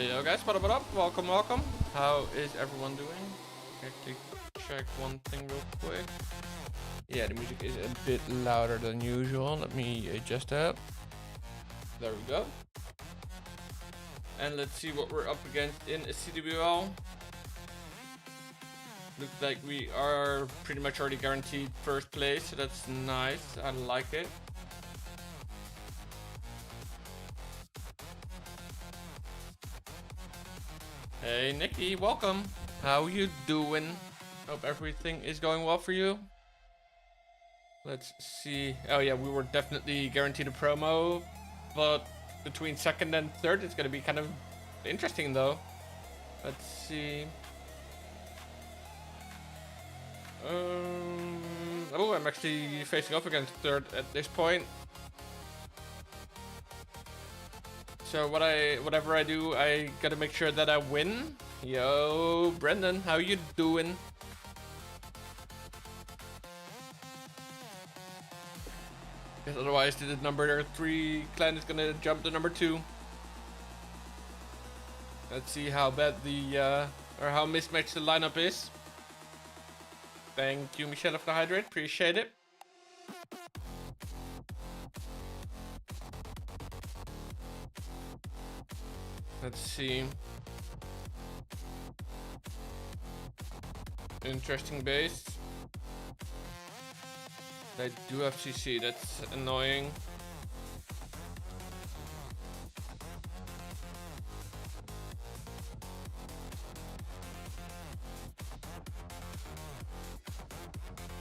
Yo guys, what up? Welcome. How is everyone doing? Actually check one thing real quick. Yeah, the music is a bit louder than usual. Let me adjust that. There we go. And let's see what we're up against in a CWL. Looks like we are pretty much already guaranteed first place, so that's nice. I like it. Hey Nikki, welcome. How you doing? Hope everything is going well for you. Let's see. Oh yeah, we were definitely guaranteed a promo, but between second and third it's gonna be kind of interesting though. Let's see. Oh, I'm actually facing off against third at this point. So whatever I do, I gotta make sure that I win. Yo, Brendan, how you doing? Because otherwise the number 3 clan is gonna jump to number 2. Let's see how bad the or how mismatched the lineup is. Thank you, Michelle of the Hydrate, appreciate it. Let's see. Interesting base. They do have CC, that's annoying.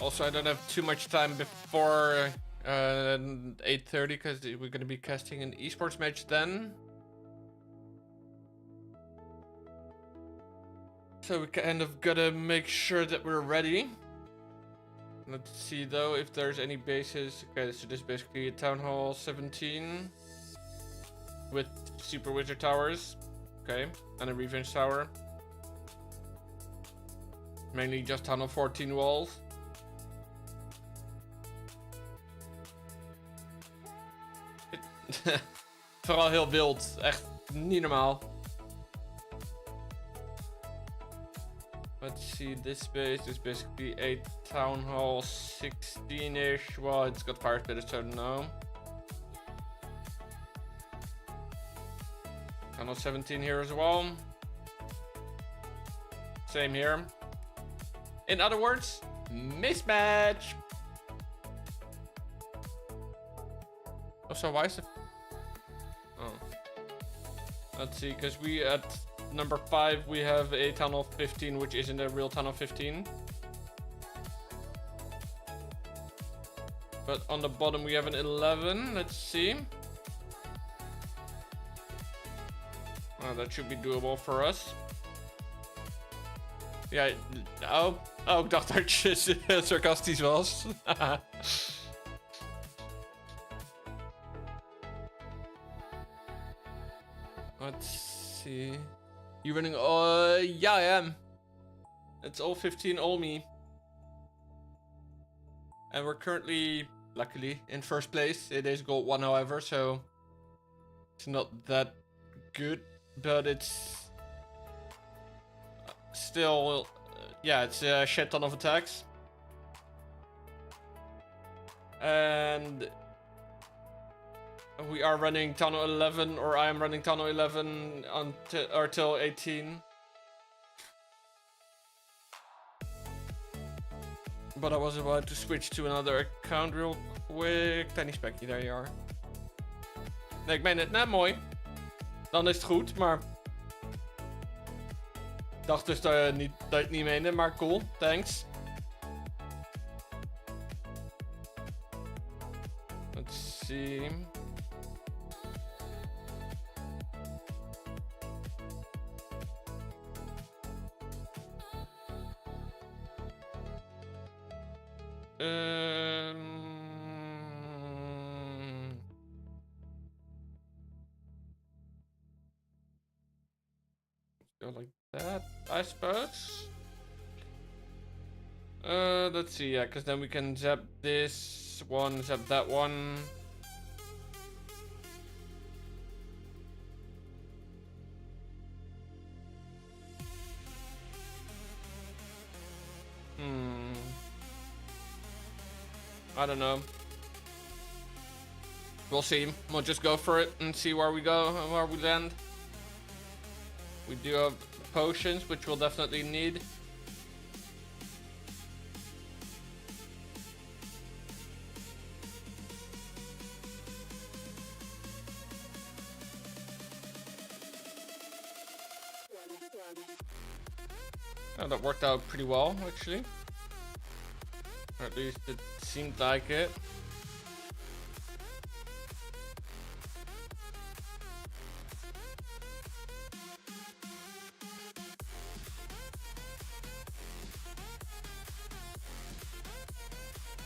Also, I don't have too much time before 8:30 because we're going to be casting an eSports match then. So we kind of gotta make sure that we're ready. Let's see though if there's any bases. Okay, so this is basically a Town Hall 17 with Super Wizard Towers. Okay, and a Revenge Tower. Mainly just Town Hall 14 walls. Vooral heel wild, echt niet normaal. Let's see, this base is basically a Town Hall 16-ish. Well, it's got fire spitters, so no. Town Hall 17 here as well. Same here. In other words, mismatch. Oh, so why is it? Oh. Let's see, because we at number 5 we have a Town Hall 15, which isn't a real Town Hall 15. But on the bottom we have an 11. Let's see. Oh, that should be doable for us. Ja, oh, ik dacht dat je sarcastisch was. Let's see. You running? Yeah, I am. It's all 15, all me. And we're currently, luckily, in first place. It is gold 1, however, so it's not that good, but it's still, yeah, it's a shit ton of attacks. And we are running Tunnel 11, or I am running Tunnel 11 until 18. But I was about to switch to another account real quick. Tiny Specky, there you are. Nee, ik meen het net mooi. Dan is het goed, maar... Ik dacht dus dat je het niet meende, maar cool, thanks. Let's see. Go like that, I suppose. Let's see, yeah, because then we can zap this one, zap that one. I don't know. We'll see. We'll just go for it and see where we go and where we land. We do have potions, which we'll definitely need. Oh, that worked out pretty well, actually. Or at least it seemed like it.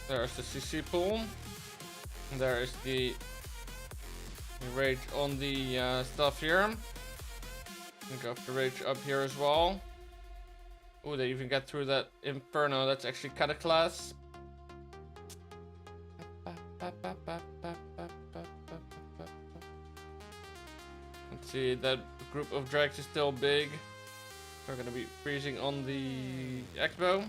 There's the CC pool. There is the rage on the stuff here. We go for the rage up here as well. Oh, they even get through that Inferno. That's actually kind of class. Let's see, that group of drags is still big. We're gonna be freezing on the Expo.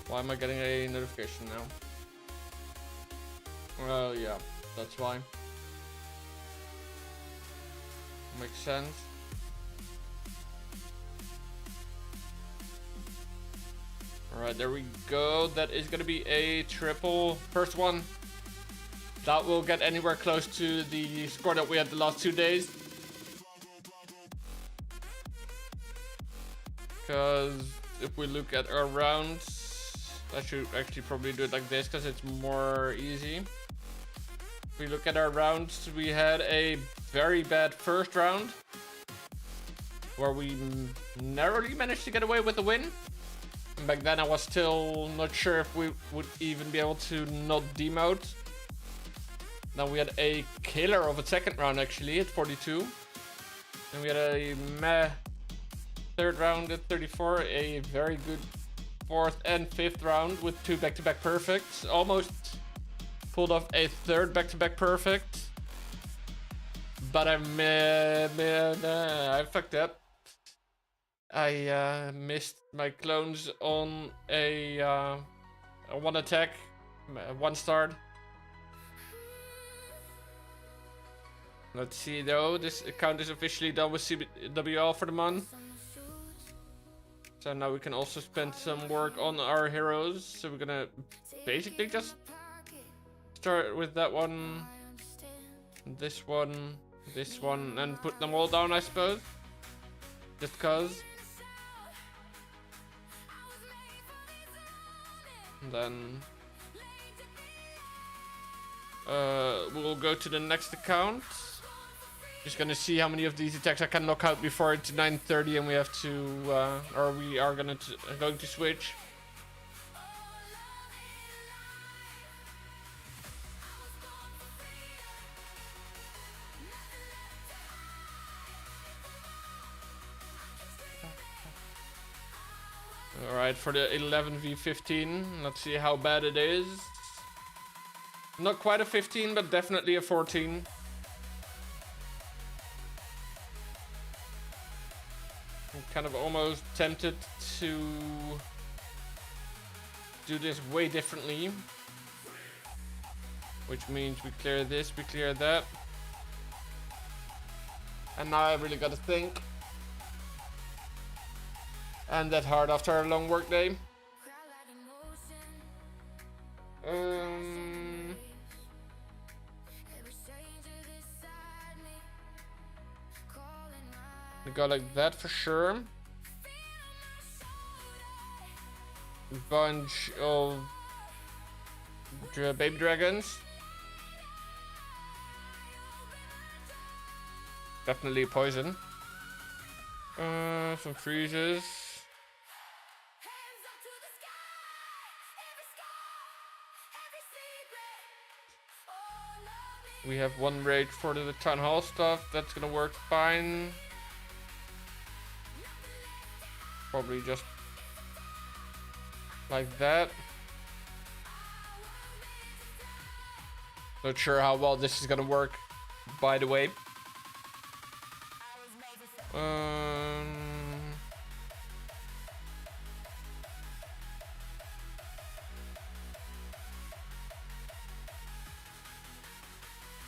Why am I getting a notification now? Well, yeah, that's why. Makes sense. Alright, there we go. That is gonna be a triple. First one. That will get anywhere close to the score that we had the last 2 days. Because if we look at our rounds, I should actually probably do it like this because it's more easy. If we look at our rounds, we had a very bad first round where we narrowly managed to get away with a win. And back then I was still not sure if we would even be able to not demote. Then we had a killer of a second round actually at 42. And we had a meh third round at 34, a very good fourth and fifth round with 2 back-to-back perfects. Almost pulled off a third back-to-back perfect. but I fucked up. I missed my clones on a one attack, one start. Let's see though, this account is officially done with CWL for the month. So now we can also spend some work on our heroes. So we're gonna basically just start with that one, this one, and put them all down, I suppose. Just cause. And then we'll go to the next account. Just gonna see how many of these attacks I can knock out before it's 9:30 and we have to, or we are going to switch. Alright, for the 11v15, let's see how bad it is. Not quite a 15, but definitely a 14. I'm kind of almost tempted to do this way differently. Which means we clear this, we clear that. And now I really gotta think. And that hard after a long work day. We go like that for sure. Bunch of baby dragons. Definitely poison. Some freezes. We have one rage for the town hall stuff. That's gonna work fine. Probably just like that. Not sure how well this is gonna work, by the way.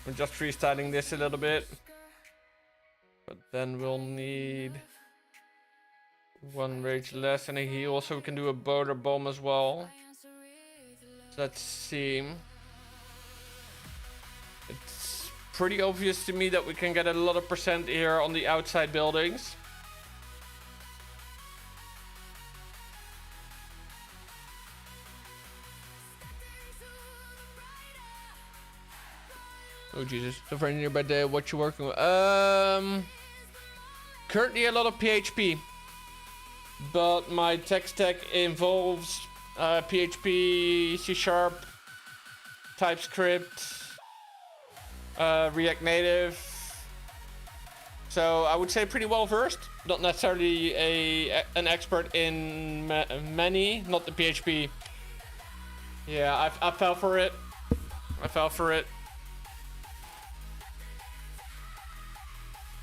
We're just freestyling this a little bit. But then we'll need one rage less and a heal, so we can do a boulder bomb as well. So let's see. It's pretty obvious to me that we can get a lot of percent here on the outside buildings. Oh Jesus, so far nearby the what you working with? Currently a lot of PHP, but my tech stack involves PHP, C#, TypeScript, React Native. So I would say pretty well versed. Not necessarily an expert in many, not the PHP. Yeah, I fell for it.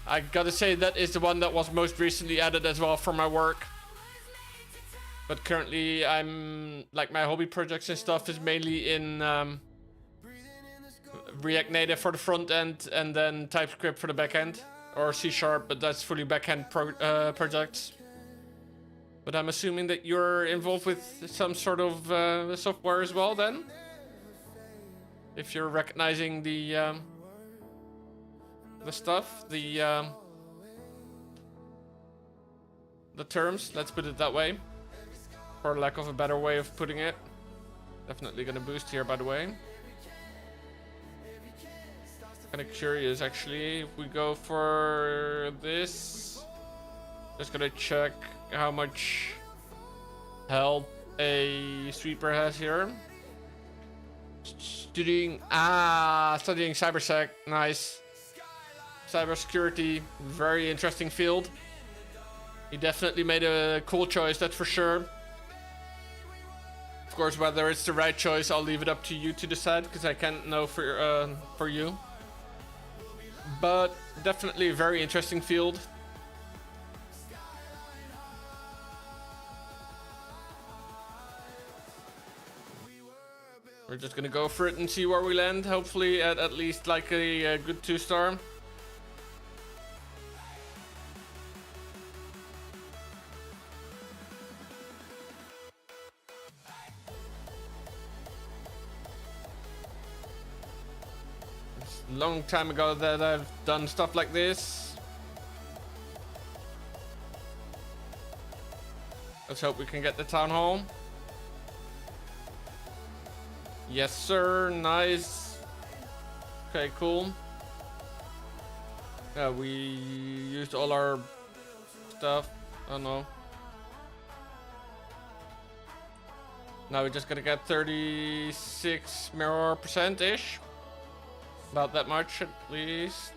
I gotta say that is the one that was most recently added as well for my work. But currently I'm, like, my hobby projects and stuff is mainly in React Native for the front end and then TypeScript for the back end. Or C#, but that's fully back end projects. But I'm assuming that you're involved with some sort of software as well then? If you're recognizing the stuff, the terms, let's put it that way, for lack of a better way of putting it. Definitely gonna boost here, by the way. Kind of curious actually, if we go for this, just gonna check how much health a sweeper has here. Studying cybersec, nice. Cybersecurity, very interesting field. He definitely made a cool choice, that's for sure. Of course, whether it's the right choice, I'll leave it up to you to decide, because I can't know for you. but definitely a very interesting field. We're just gonna go for it and see where we land. Hopefully at least like a good 2-star. It's a long time ago that I've done stuff like this. Let's hope we can get the town hall. Yes, sir. Nice. Okay, cool. Yeah, we used all our stuff. Oh no. Now we just gotta get 36 mirror percent-ish. About that much at least.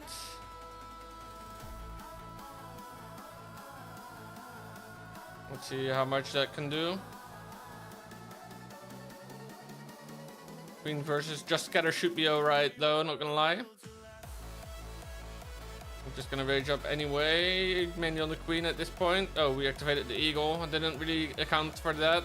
Let's see how much that can do. Queen versus Just Scatter should be alright though, not gonna lie. I'm just gonna rage up anyway, mainly on the queen at this point. Oh, we activated the eagle. I didn't really account for that.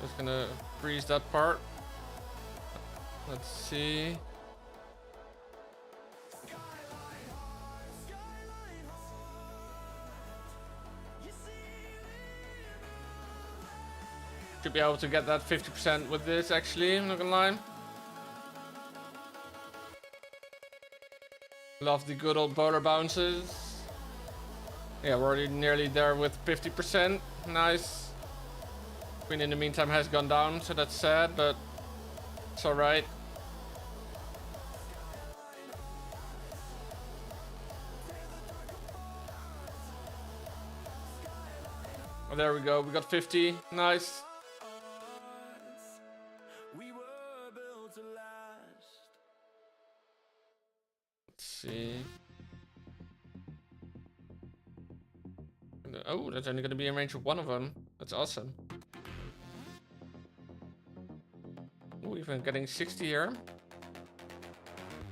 Just gonna freeze that part. Let's see. Should be able to get that 50% with this actually, I'm not gonna lie. Love the good old border bounces. Yeah, we're already nearly there with 50%. Nice. Queen in the meantime has gone down, so that's sad, but it's alright. Oh, there we go, we got 50. Nice. Let's see. Oh, that's only going to be in range of one of them. That's awesome. Oh, even getting 60 here.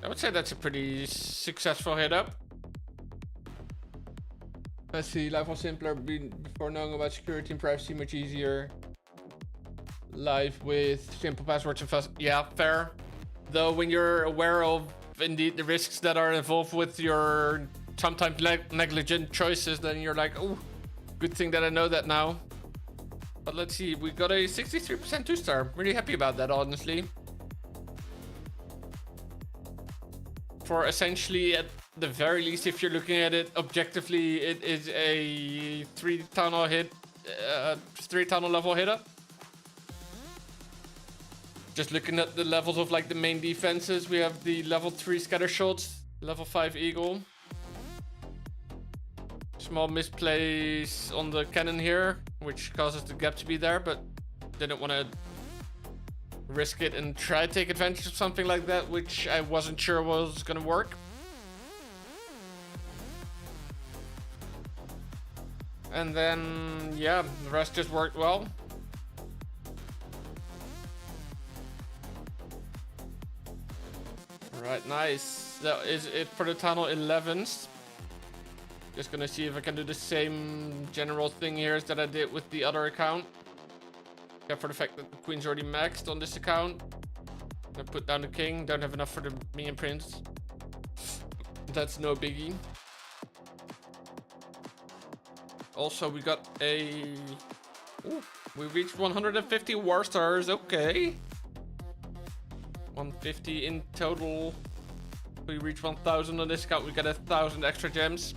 I would say that's a pretty successful hit up. Let's see, life was simpler before knowing about security and privacy, much easier. Life with simple passwords and fast. Yeah, fair. Though when you're aware of indeed the risks that are involved with your sometimes negligent choices, then you're like, oh, good thing that I know that now. But let's see, we got a 63% 2-star. Really happy about that, honestly. For essentially, at the very least, if you're looking at it objectively, it is a 3 town hall hit, 3 town hall level hit up. Just looking at the levels of like the main defenses, we have the level 3 scatter shots, level 5 eagle. Small misplace on the cannon here, which causes the gap to be there, but didn't want to risk it and try to take advantage of something like that, which I wasn't sure was gonna work. And then, yeah, the rest just worked well. Alright, nice. That is it for the tunnel 11s. Just gonna see if I can do the same general thing here as that I did with the other account. Except for the fact that the queen's already maxed on this account. I put down the king, don't have enough for the minion prince. That's no biggie. Also, we got a... Ooh, we reached 150 war stars, okay. 150 in total. We reach 1,000 on this account, we get 1,000 extra gems.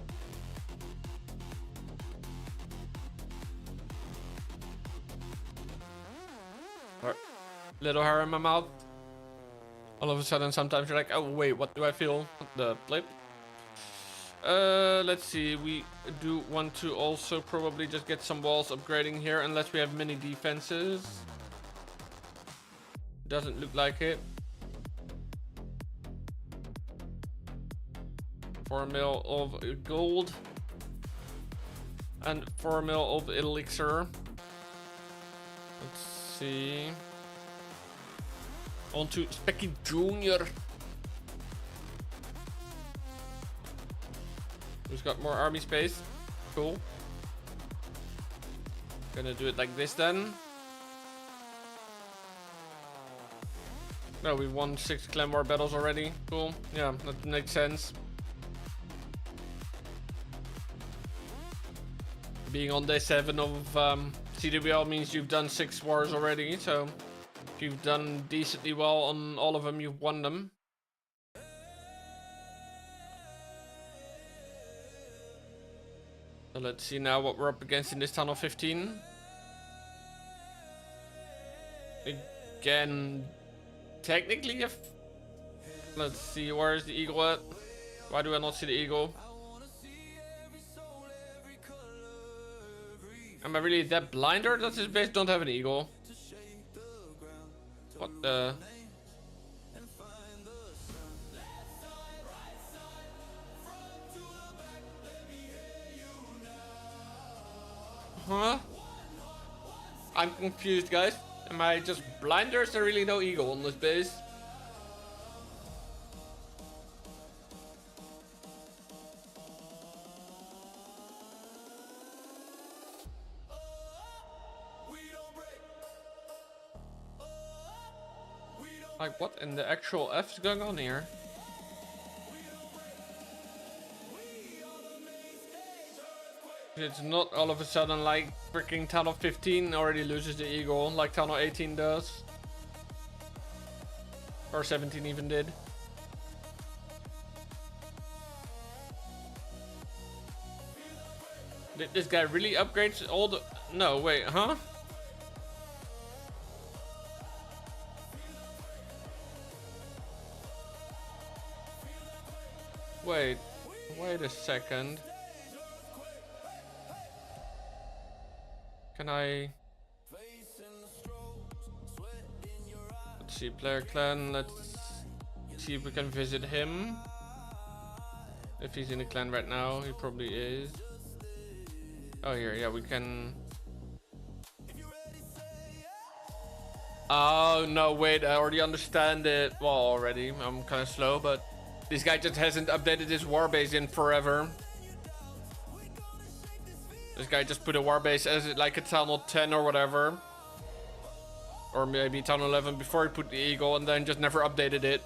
Little hair in my mouth. All of a sudden, sometimes you're like, oh wait, what do I feel? The blip. Let's see. We do want to also probably just get some walls upgrading here, unless we have mini defenses. Doesn't look like it. 4 mil of gold and 4 mil of elixir. Let's see. On to Specky Jr. Who's got more army space? Cool. Gonna do it like this then. No, we won 6 clan war battles already. Cool. Yeah, that makes sense. Being on day 7 of CWL means you've done 6 wars already, so if you've done decently well on all of them, you've won them. So let's see now what we're up against in this tunnel 15. Again, technically, if let's see, where is the eagle at? Why do I not see the eagle? Am I really that blind, or does his base don't have an eagle? What the? Huh? I'm confused, guys. Am I just blind, or is there really no eagle on this base? Like, what in the actual F is going on here? It's not all of a sudden like freaking tunnel 15 already loses the eagle like tunnel 18 does. Or 17 even did. Did this guy really upgrade all the... No, wait, huh? Wait a second. Can I... Let's see, player clan, let's see if we can visit him. If he's in a clan right now, he probably is. Oh, here, yeah, we can... Oh, no, wait, I already understand it. Well, already, I'm kind of slow, but this guy just hasn't updated his warbase in forever. This guy just put a warbase as like a tunnel 10 or whatever. Or maybe tunnel 11 before he put the eagle and then just never updated it.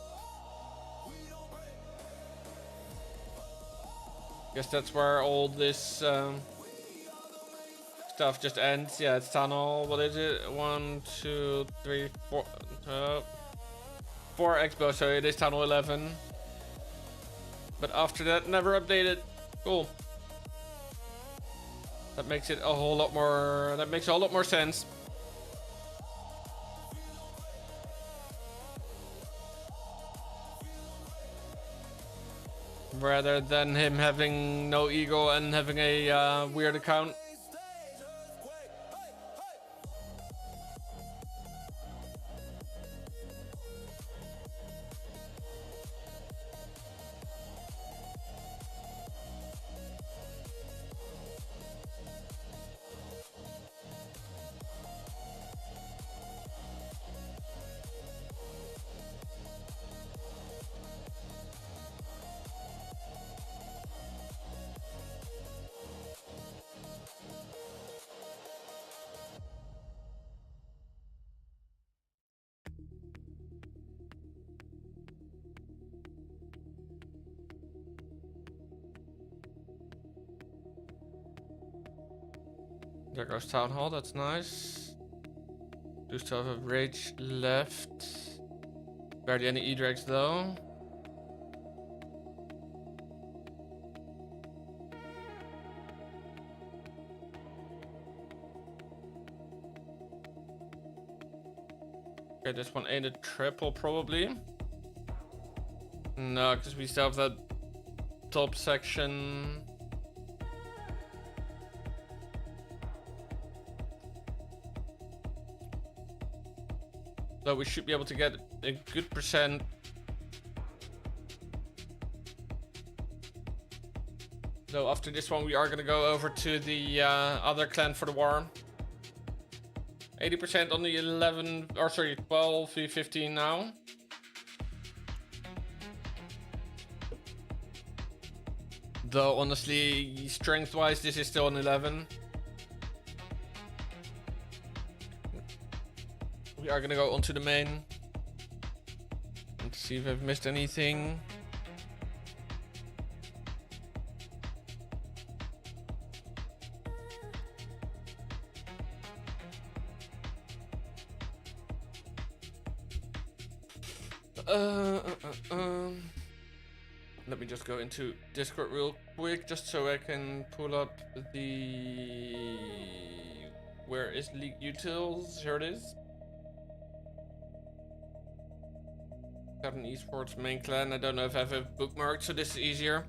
Guess that's where all this stuff just ends. Yeah, it's tunnel, what is it? 1, 2, 3, 4. 4 expo, so it is tunnel 11. But after that, never updated. Cool. That makes it a whole lot more, that makes a whole lot more sense. Rather than him having no ego and having a weird account. There goes Town Hall, that's nice. Do still have a Rage left. Barely any E-Drags though. Okay, this one ain't a triple probably. No, because we still have that top section. So we should be able to get a good percent. So after this one, we are going to go over to the other clan for the war. 80% on the 11, or sorry, 12 v15 now. Though honestly, strength-wise, this is still an 11. We are gonna go onto the main and see if I've missed anything. Let me just go into Discord real quick, just so I can pull up the... Where is League Utils? Here it is. Saturn eSports main clan. I don't know if I have it bookmarked, so this is easier.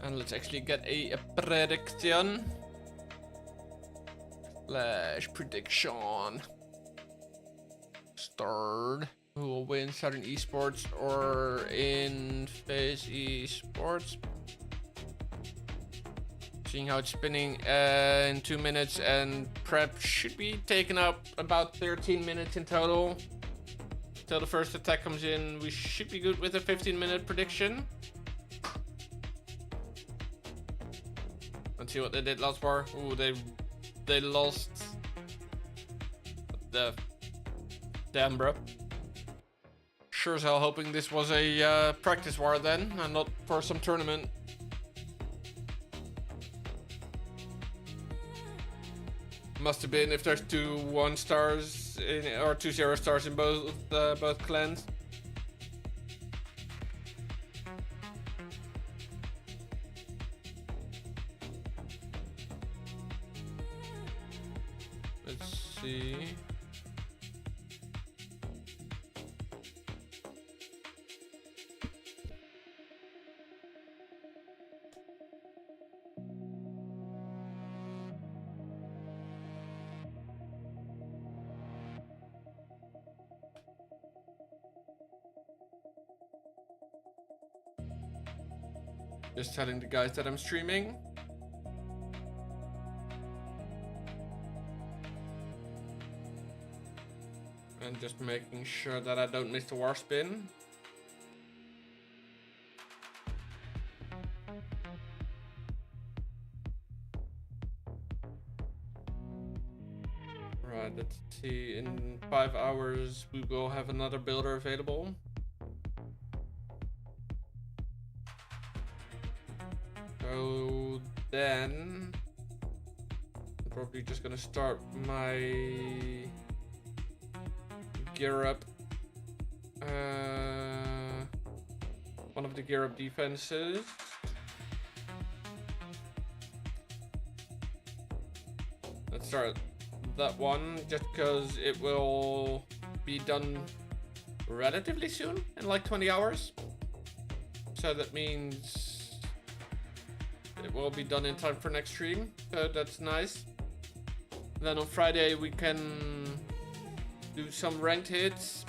And let's actually get a prediction. Flash prediction. Start. Who will win Saturn eSports or inphase eSports? Seeing how it's spinning in 2 minutes, and prep should be taking up about 13 minutes in total. Till the first attack comes in, we should be good with a 15-minute prediction. Let's see what they did last war. Ooh, they lost. The damn, bro. Sure as hell hoping this was a practice war then, and not for some tournament. Must have been if there's 2 1-stars or 2 0-stars in both clans. Let's see. Just telling the guys that I'm streaming. And just making sure that I don't miss the war spin. Right, let's see. In 5 hours, we will have another builder available. So then I'm probably just gonna start my gear up. One of the gear up defenses. Let's start that one just because it will be done relatively soon, in like 20 hours. So that means it will be done in time for next stream, so that's nice. Then on Friday we can do some ranked hits.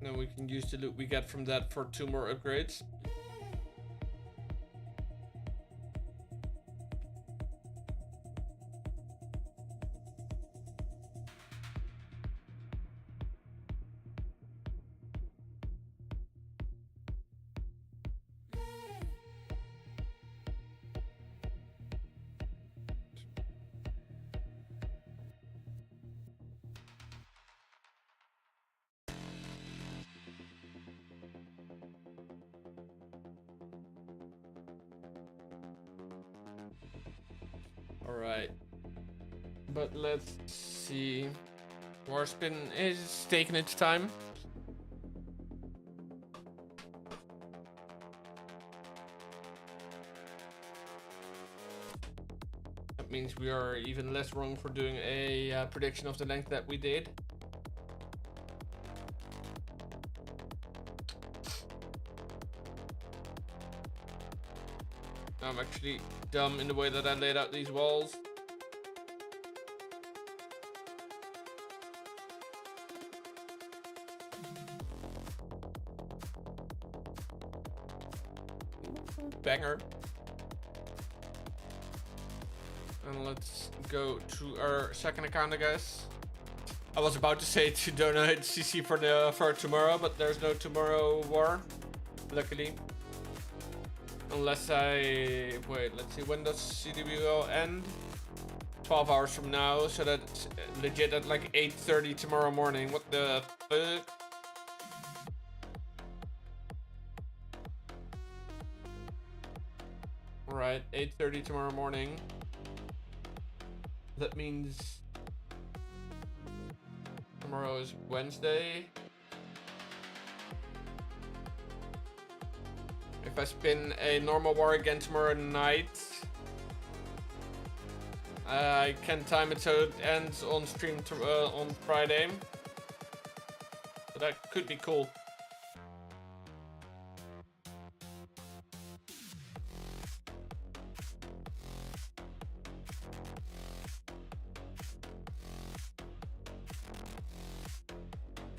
Then we can use the loot we get from that for 2 more upgrades. Alright, but let's see. Warspin is taking its time. That means we are even less wrong for doing a prediction of the length that we did. I'm actually dumb in the way that I laid out these walls. Banger. And let's go to our second account, I guess. I was about to say to donate CC for tomorrow, but there's no tomorrow war, luckily. Unless I wait, let's see, when does CWL end? 12 hours from now, so that's legit at like 8:30 tomorrow morning. What the fuck? Right, 8:30 tomorrow morning. That means tomorrow is Wednesday. If I spin a normal war again tomorrow night, I can time it so it ends on stream on Friday. So that could be cool.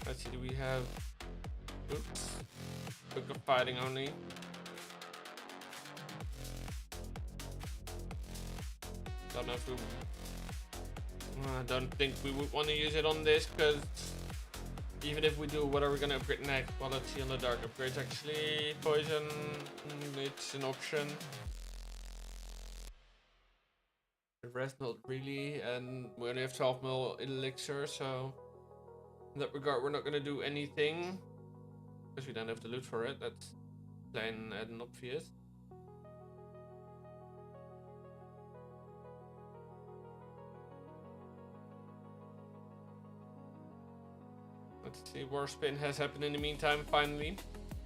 Let's see, do we have... Oops. Book of Fighting only. Don't know if we... I don't think we would want to use it on this, because even if we do, what are we going to upgrade next? Well, let's see on the dark upgrades actually. Poison, it's an option. The rest not really, and we only have 12 mil elixir, so in that regard we're not going to do anything. Because we don't have the loot for it, that's plain and obvious. Let's see, war spin has happened in the meantime, finally.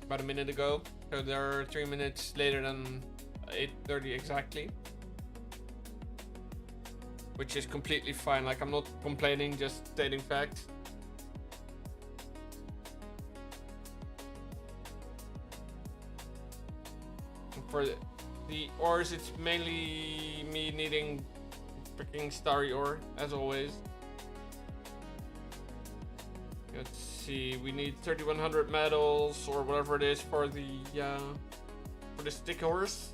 About a minute ago. So they're 3 minutes later than 8:30 exactly. Which is completely fine, like I'm not complaining, just stating facts. For the ores, it's mainly me needing freaking starry ore, as always. Let's see, we need 3100 metals or whatever it is for the stick ores.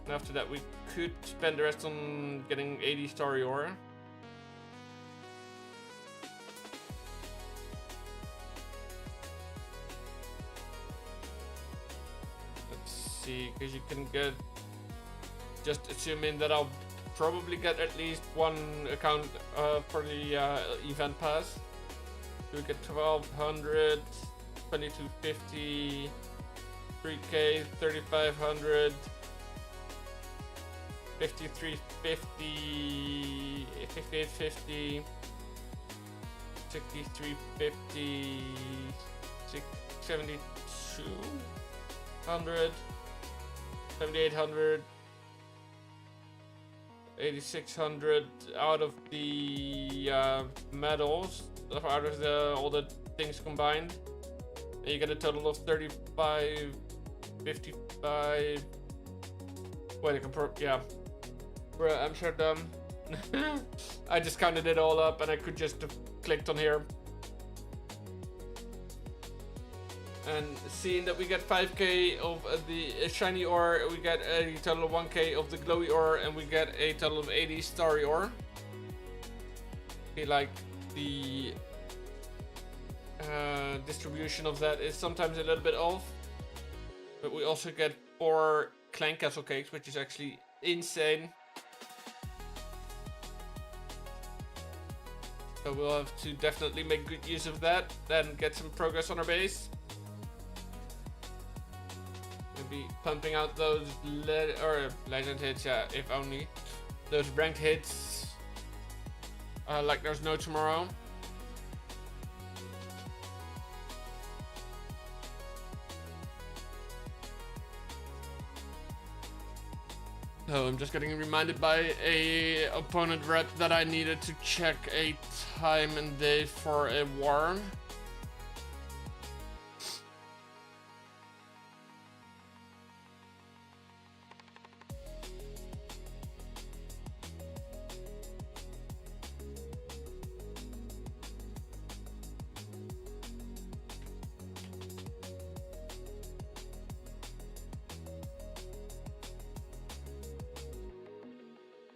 And after that, we could spend the rest on getting 80 starry ore. Because you can get, just assuming that I'll probably get at least one account for the event pass. So we get 1200, 2250, 3k, 3500, 5350, 5850, 6350, 7200. 7800, 8600 out of the medals, out of all the things combined. And you get a total of 35, 55. Wait, I can yeah. Bruh, I'm sure dumb. I just counted it all up and I could just have clicked on here. And seeing that we get 5k of the shiny ore, we get a total of 1k of the glowy ore, and we get a total of 80 starry ore. I feel like the distribution of that is sometimes a little bit off. But we also get 4 clan castle cakes, which is actually insane. So we'll have to definitely make good use of that, then get some progress on our base. Be pumping out those legend hits, yeah, if only those ranked hits like there's no tomorrow. So I'm just getting reminded by a opponent rep that I needed to check a time and day for a war.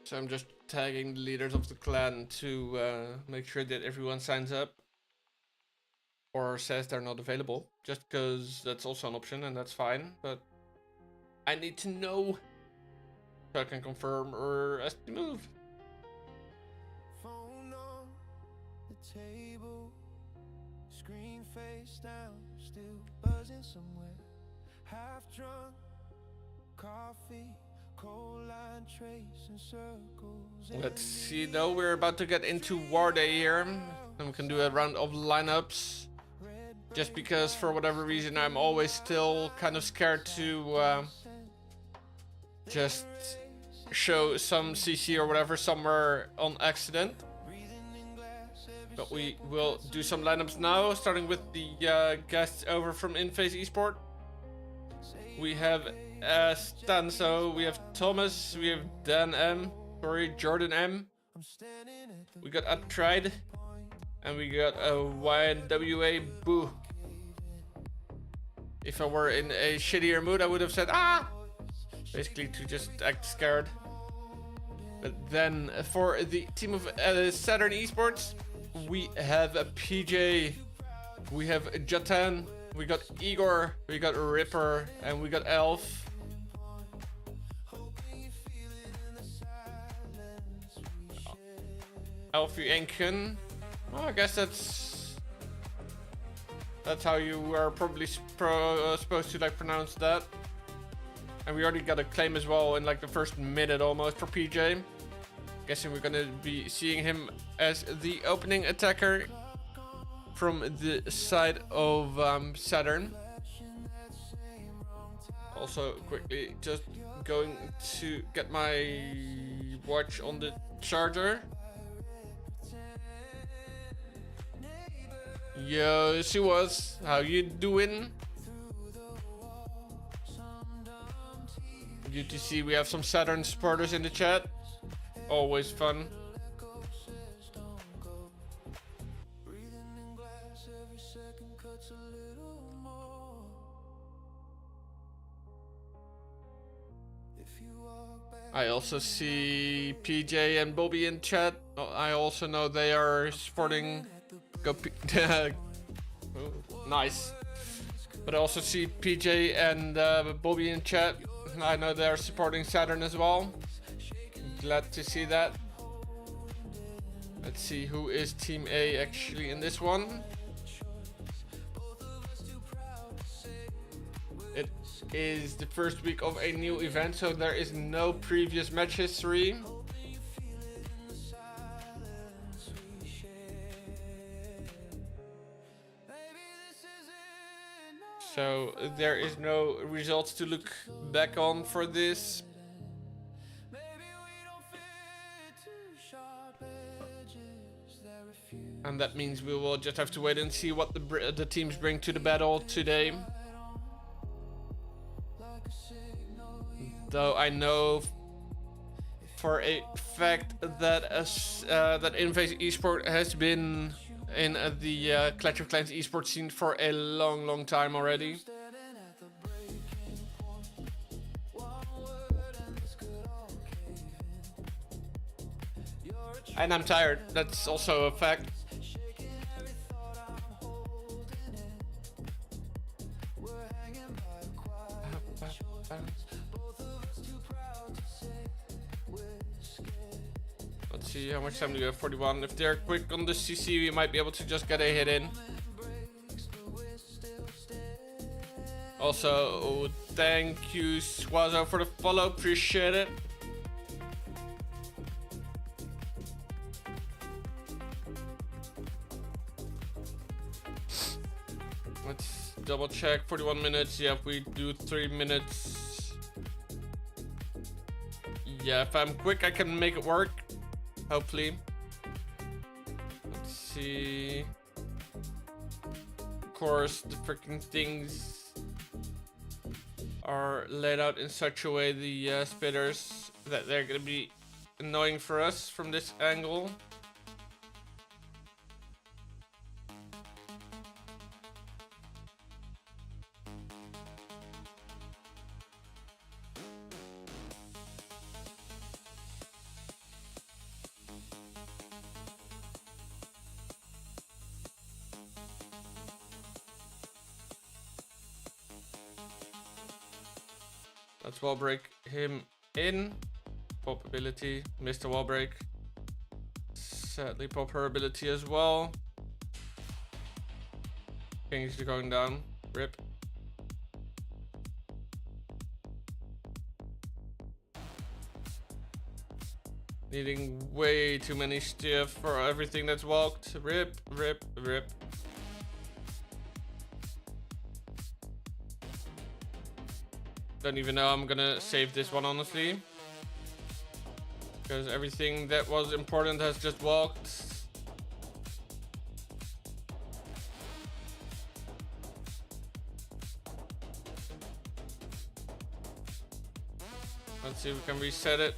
So I'm just tagging the leaders of the clan to make sure that everyone signs up or says they're not available, just because that's also an option and that's fine, but I need to know so I can confirm or ask to move. Phone on the table, screen face down, still buzzing somewhere, half drunk, coffee, cold line tracing circles. Let's see though, we're about to get into War Day here, and we can do a round of lineups. Just because for whatever reason I'm always still kind of scared to just show some CC or whatever somewhere on accident. But we will do some lineups now, starting with the guests over from inphase eSport. We have Stanso, we have Thomas, we have Dan M, Jordan M. We got Atride, and we got a YNWA Boo. If I were in a shittier mood, I would have said ah, basically to just act scared. But then for the team of Saturn eSports, we have a PJ, we have Jatan, we got Igor, we got Ripper, and we got Elf. Elfie Enken. Well, I guess that's how you are probably supposed to like pronounce that. And we already got a claim as well in like the first minute almost for PJ. Guessing we're gonna be seeing him as the opening attacker from the side of Saturn. Also quickly just going to get my watch on the charger. Yo, Suwas, how you doing? Good to see we have some Saturn supporters in the chat. Always fun. I also see PJ and Bobby in chat. I also know they are supporting. Go oh, nice. But I also see PJ and Bobby in chat. I know they are supporting Saturn as well. Glad to see that. Let's see who is Team A actually in this one. It is the first week of a new event, so there is no previous match history. So there is no results to look back on for this. And that means we will just have to wait and see what the teams bring to the battle today. Though I know for a fact that that inphase eSport has been in the Clash of Clans esports scene for a long time already. And I'm tired, that's also a fact. Let's see, how much time do we have? 41. If they're quick on the CC, we might be able to just get a hit in. Also, thank you, Swazo, for the follow. Appreciate it. Let's double check. 41 minutes. Yeah, if we do 3 minutes. Yeah, if I'm quick, I can make it work. Hopefully. Let's see. Of course, the freaking things are laid out in such a way, the spitters, that they're gonna be annoying for us from this angle. Let's wall break him in. Pop ability, missed a wall break. Sadly, pop her ability as well. Kings are going down. Rip. Needing way too many stiff for everything that's walked. Rip, rip, rip. Don't even know I'm gonna save this one, honestly. Because everything that was important has just walked. Let's see if we can reset it.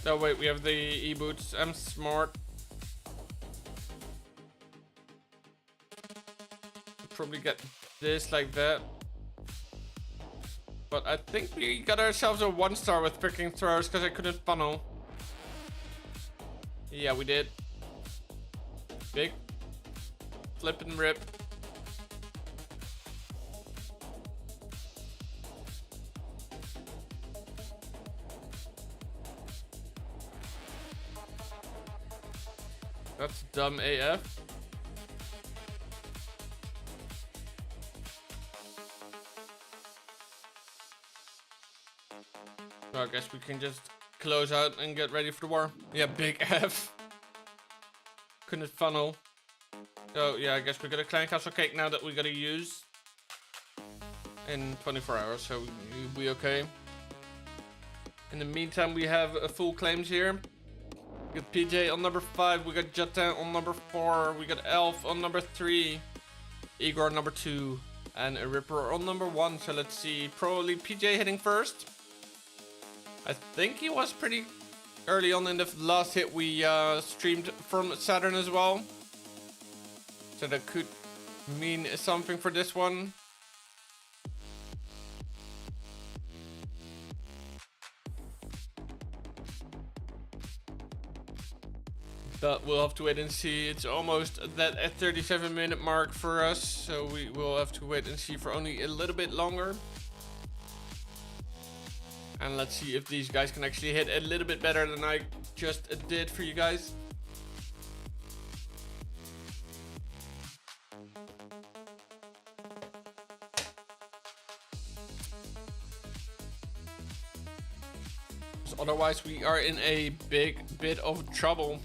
Oh wait, we have the e-boots. I'm smart. Probably get this like that. But I think we got ourselves a 1-star with picking throwers because I couldn't funnel. Yeah, we did. Big flip and rip. That's dumb AF. So I guess we can just close out and get ready for the war. Yeah, big F. Couldn't funnel. So yeah, I guess we got a clan castle cake now that we gotta use in 24 hours, so we'll be okay. In the meantime, we have full claims here. We got PJ on number 5, we got Jutta on number 4, we got Elf on number 3, Igor on number 2, and a Ripper on number 1. So let's see, probably PJ hitting first. I think he was pretty early on in the last hit. We streamed from Saturn as well, so that could mean something for this one. But we'll have to wait and see. It's almost that at 37-minute mark for us, so we will have to wait and see for only a little bit longer. And let's see if these guys can actually hit a little bit better than I just did for you guys. Otherwise, we are in a big bit of trouble.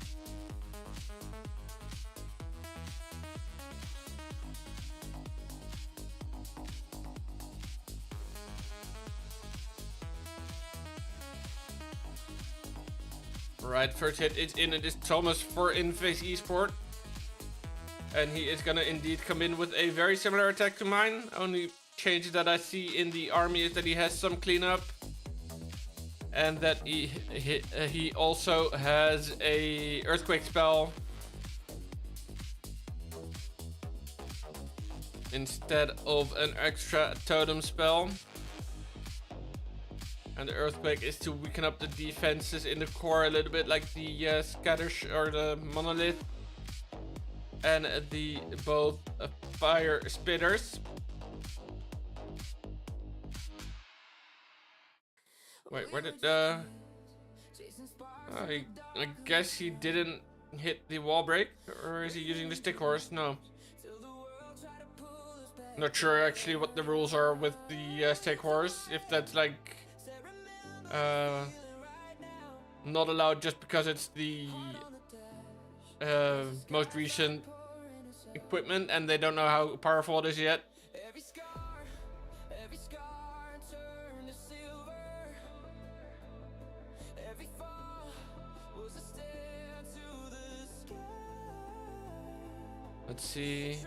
Right, first hit is in. It is Thomas for inphase eSports. And he is gonna indeed come in with a very similar attack to mine. Only change that I see in the army is that he has some cleanup. And that he also has a earthquake spell instead of an extra totem spell. And the earthquake is to weaken up the defenses in the core a little bit, like the scatter or the monolith, and the both fire spitters. Wait, where did I guess he didn't hit the wall break, or is he using the stick horse? No. Not sure actually what the rules are with the stick horse. If that's like not allowed just because it's the most recent equipment and they don't know how powerful it is yet. Let's see.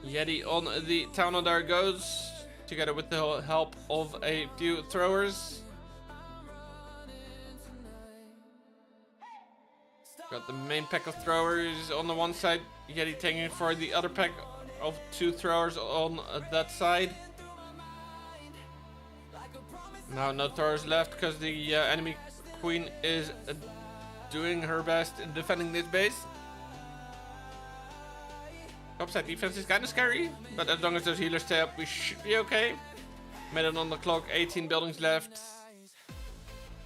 Yeti on the town, there goes, together with the help of a few throwers. Got the main pack of throwers on the one side, Yeti taking for the other pack of 2 throwers on that side. Now no throwers left because the enemy queen is doing her best in defending this base. Topside defense is kind of scary, but as long as those healers stay up, we should be okay. Minute on the clock, 18 buildings left.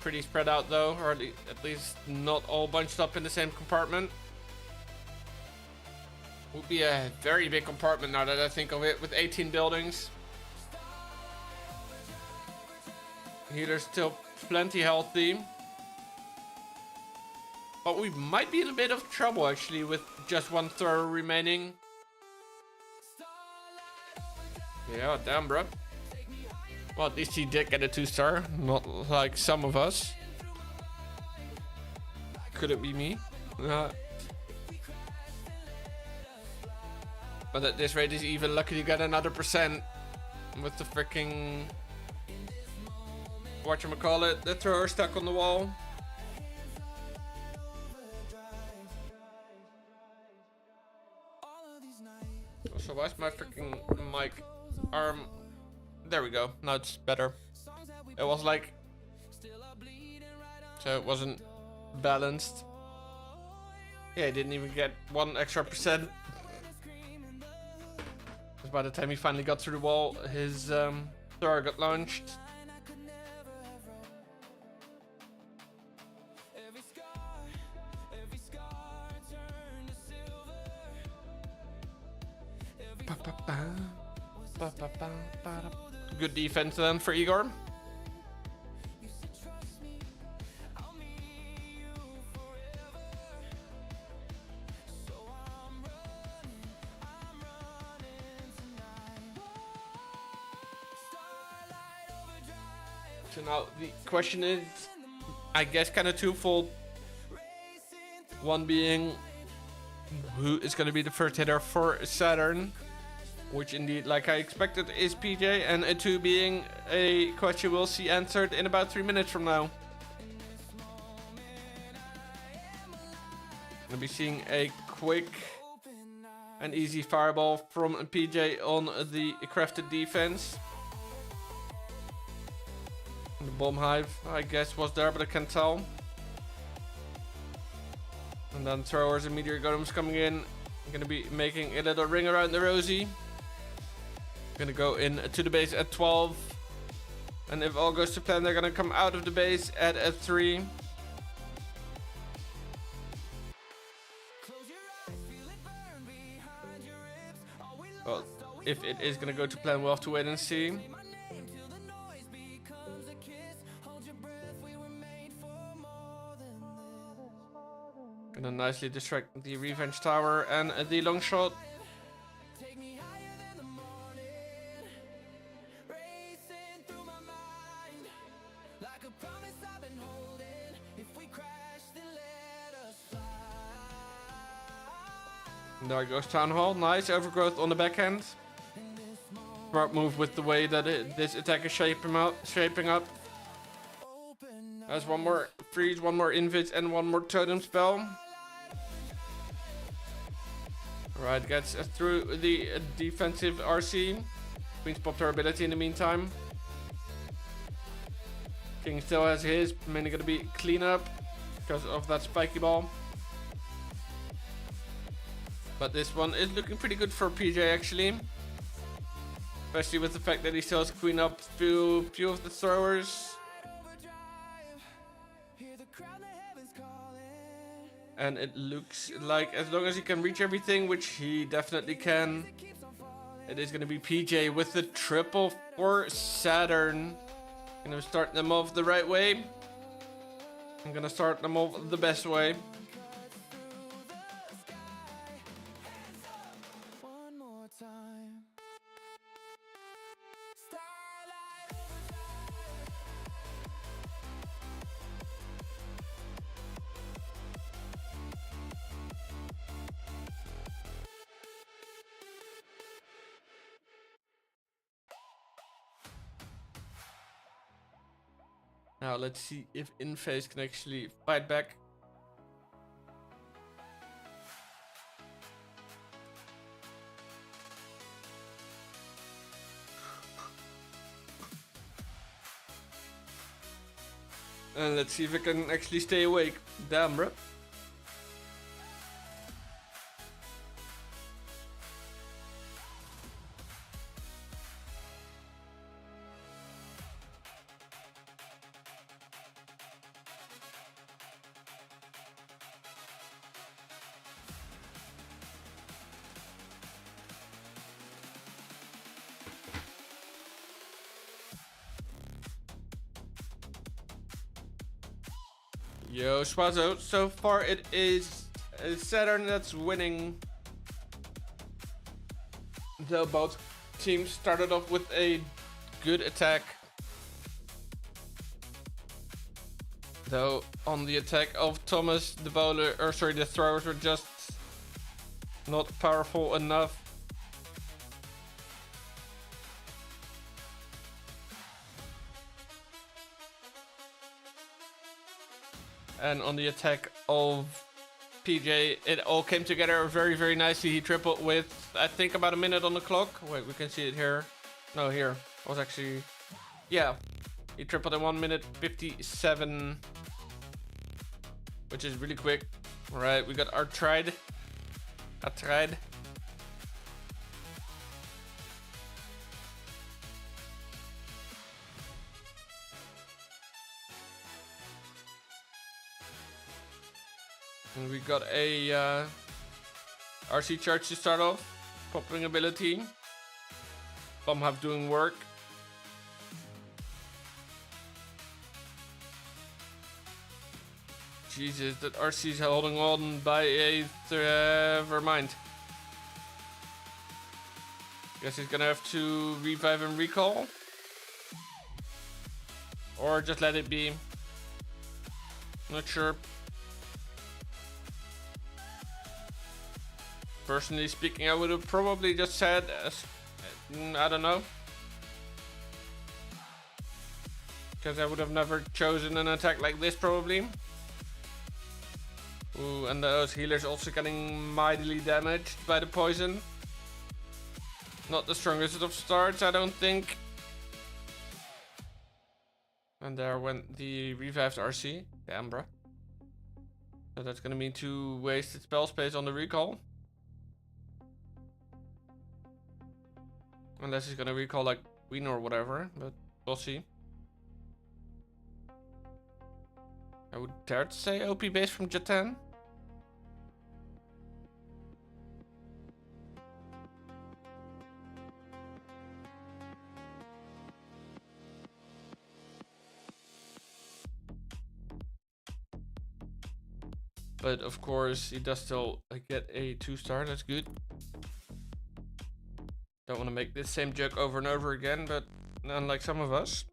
Pretty spread out though, or at least not all bunched up in the same compartment. Would be a very big compartment now that I think of it, with 18 buildings. Healers still plenty healthy. But we might be in a bit of trouble actually with just one thrower remaining. Yeah, damn bro. Well, at least he did get a 2-star, not like some of us. Could it be me? But at this rate, he's even lucky to get another percent with the freaking whatchamacallit, the thrower stuck on the wall. So why's my freaking mic arm? There we go. Now it's better. It was like, so it wasn't balanced. Yeah, he didn't even get 1 extra percent. Because by the time he finally got through the wall, his thrower got launched. Good defense then for Igor. So now the question is, I guess, kind of twofold. One being, who is going to be the first hitter for Saturn? Which indeed, like I expected, is PJ. And a 2 being a question we'll see answered in about 3 minutes from now. Gonna be seeing a quick and easy fireball from PJ on the crafted defense. The bomb hive, I guess, was there, but I can't tell. And then throwers and meteor golems coming in. I'm gonna be making a little ring around the rosy. Gonna go in to the base at 12. And if all goes to plan, they're gonna come out of the base at 3. Well, if it is gonna go to plan, we'll have to wait and see. Gonna nicely distract the revenge tower and the long shot. There goes Town Hall. Nice overgrowth on the backhand. Smart move with the way that this attack is shaping up. Has one more freeze, one more invis, and one more totem spell. Alright, gets through the defensive RC. Queen's popped her ability in the meantime. King still has his, mainly gonna be cleanup because of that spiky ball. But this one is looking pretty good for PJ actually. Especially with the fact that he still has queen up through a few of the throwers. And it looks like as long as he can reach everything, which he definitely can, it is going to be PJ with the triple for Saturn. Gonna start them off the right way. I'm gonna start them off the best way. Now let's see if inphase can actually fight back. And let's see if it can actually stay awake. Damn, bro. Yo, Schwazo. So far, it is Saturn that's winning. Though both teams started off with a good attack. Though on the attack of Thomas, the bowler, or sorry, the throwers were just not powerful enough. And on the attack of PJ, it all came together very, very nicely. He tripled with, I think, about a minute on the clock. Wait, we can see it here. No, here. It was actually, yeah. He tripled in 1 minute 57, which is really quick. All right, we got our tride. And we got a RC charge to start off. Popping ability. Bomb Hub doing work. Jesus, that RC's holding on by a... never mind. Guess he's gonna have to revive and recall. Or just let it be. Not sure. Personally speaking, I would have probably just said, I don't know. Because I would have never chosen an attack like this probably. Ooh, and those healers also getting mightily damaged by the poison. Not the strongest of starts, I don't think. And there went the revived RC. Damn, bro. So that's gonna mean 2 wasted spell space on the recall. Unless he's gonna recall like Queen or whatever, but we'll see. I would dare to say OP base from Japan. But of course, he does still get a 2-star. That's good. Don't want to make this same joke over and over again, but unlike some of us.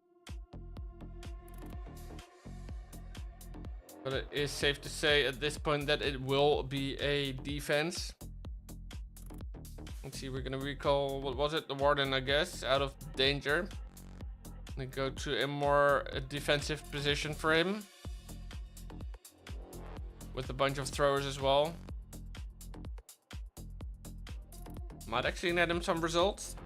But it is safe to say at this point that it will be a defense. Let's see, we're gonna recall, what was it? The Warden, I guess, out of danger. And go to a more defensive position for him. With a bunch of throwers as well. Might actually net him some results.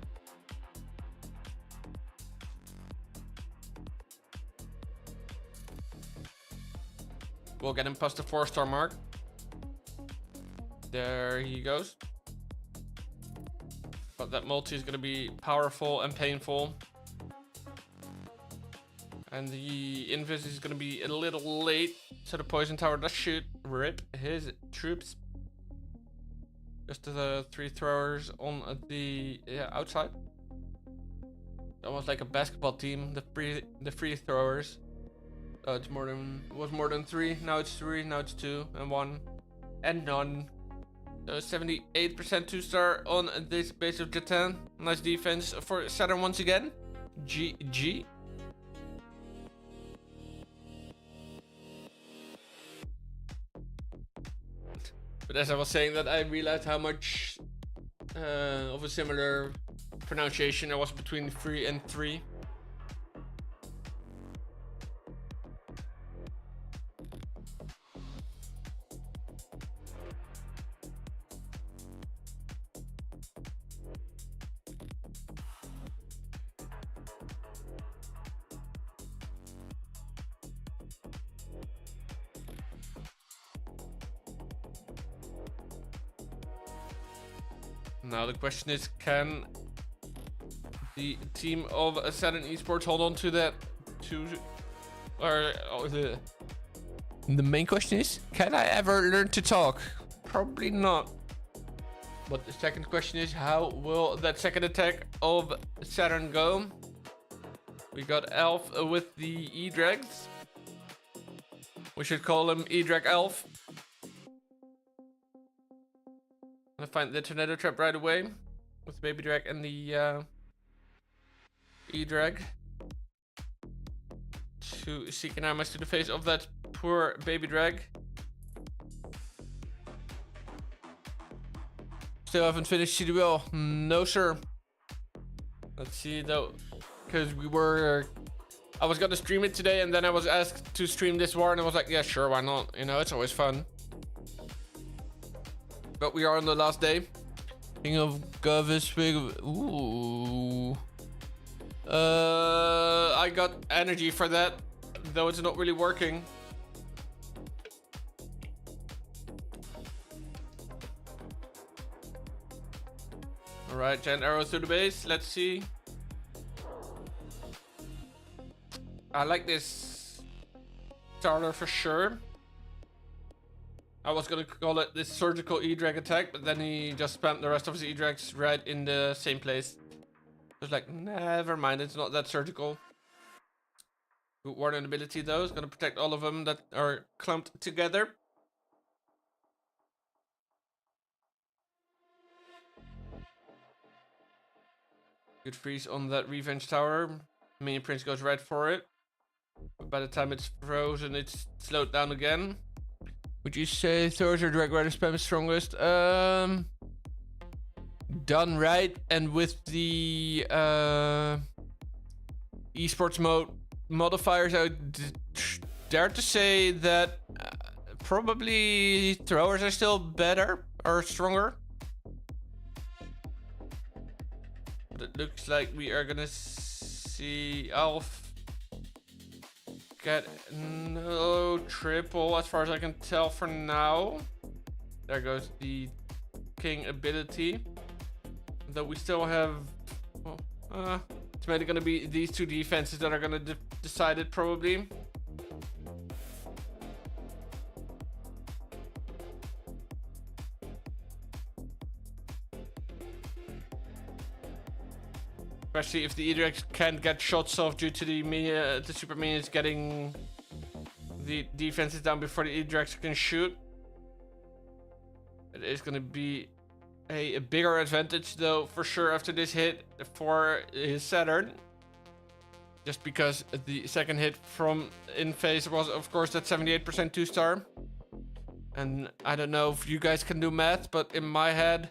We'll get him past the 4-star mark. There he goes. But that multi is going to be powerful and painful. And the invis is going to be a little late. So the poison tower does shoot rip his troops. Just the 3 throwers on the outside. Almost like a basketball team. The free throwers. Oh, it was more than 3. Now it's 3. Now it's 2 and 1 and none. So 78% 2-star on this base of Japan. Nice defense for Saturn once again. GG. But as I was saying that, I realized how much of a similar pronunciation there was between 3 and 3. Now the question is, can the team of Saturn eSports hold on to that? The main question is, can I ever learn to talk? Probably not. But the second question is, how will that second attack of Saturn go? We got Elf with the E-Drags. We should call him E-Drag Elf. I'm gonna find the tornado trap right away with Baby Drag and the E-Drag to seek an armor to the face of that poor Baby Drag. Still haven't finished CWL. No, sir. Let's see though, because I was gonna stream it today, and then I was asked to stream this war, and I was like, yeah, sure, why not? You know, it's always fun. But we are on the last day. King of Gavis. Ooh. I got energy for that, though it's not really working. Alright, giant arrows to the base. Let's see. I like this starter for sure. I was gonna call it this surgical E-Drag attack, but then he just spammed the rest of his E-Drags right in the same place. I was like, never mind, it's not that surgical. Good warning ability though, it's gonna protect all of them that are clumped together. Good freeze on that revenge tower. Mini Prince goes right for it. But by the time it's frozen, it's slowed down again. Would you say Thor's or Drag Rider spam is strongest? Done right, and with the eSports mode modifiers, I would dare to say that probably throwers are still better or stronger. But it looks like we are gonna see Alf get no triple as far as I can tell for now. There goes the king ability. Though we still have, well, it's mainly gonna be these two defenses that are gonna decide it probably. Especially if the E-Drags can't get shots off due to the super minions getting the defenses down before the E-Drags can shoot. It is gonna be a bigger advantage though for sure after this hit for his Saturn. Just because the second hit from inphase was of course that 78% 2-star. And I don't know if you guys can do math, but in my head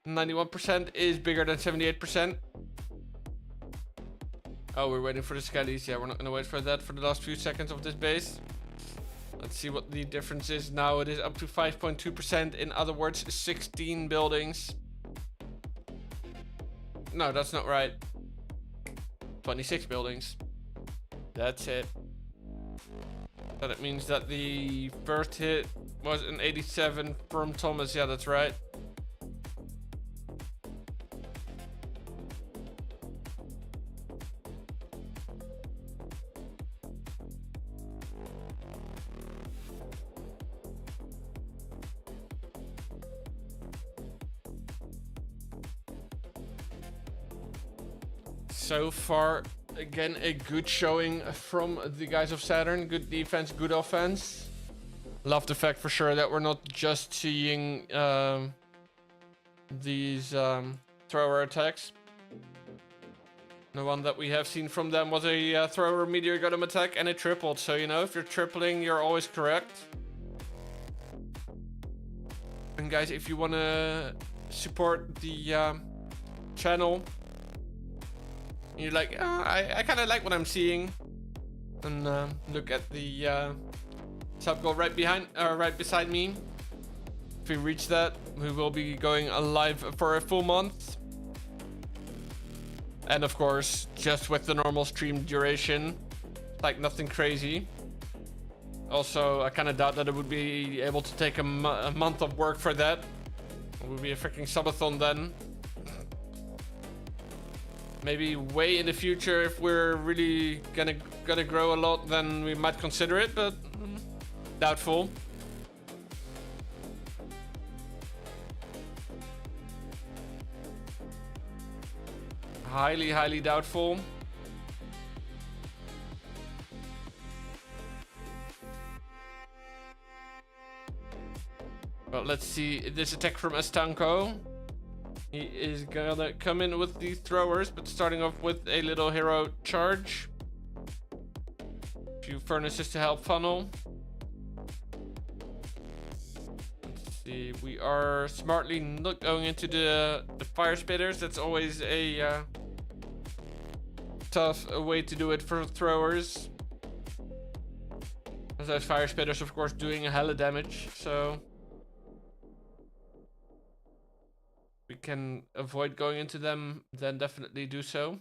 91% is bigger than 78%. Oh, we're waiting for the skellies. Yeah, we're not gonna wait for that for the last few seconds of this base. Let's see what the difference is now. It is up to 5.2%. In other words, 16 buildings. No, that's not right. 26 buildings. That's it. So that means that the first hit was an 87 from Thomas. Yeah, that's right. So far, again, a good showing from the guys of Saturn. Good defense, good offense. Love the fact for sure that we're not just seeing these thrower attacks. The one that we have seen from them was a thrower meteor golem attack, and it tripled. So, you know, if you're tripling, you're always correct. And guys, if you want to support the channel, you're like, oh, I kind of like what I'm seeing, and look at the sub goal right beside me. If we reach that, we will be going live for a full month, and of course, just with the normal stream duration, like nothing crazy. Also, I kind of doubt that it would be able to take a month of work for that. It would be a freaking subathon then. Maybe way in the future, if we're really gonna grow a lot, then we might consider it, but doubtful. Highly doubtful. But let's see this attack from Estanco. He is gonna come in with these throwers, but starting off with a little hero charge. A few furnaces to help funnel. Let's see, we are smartly not going into the fire spitters. That's always a tough way to do it for throwers. As those fire spitters, of course, doing a hella damage, so we can avoid going into them, then definitely do so.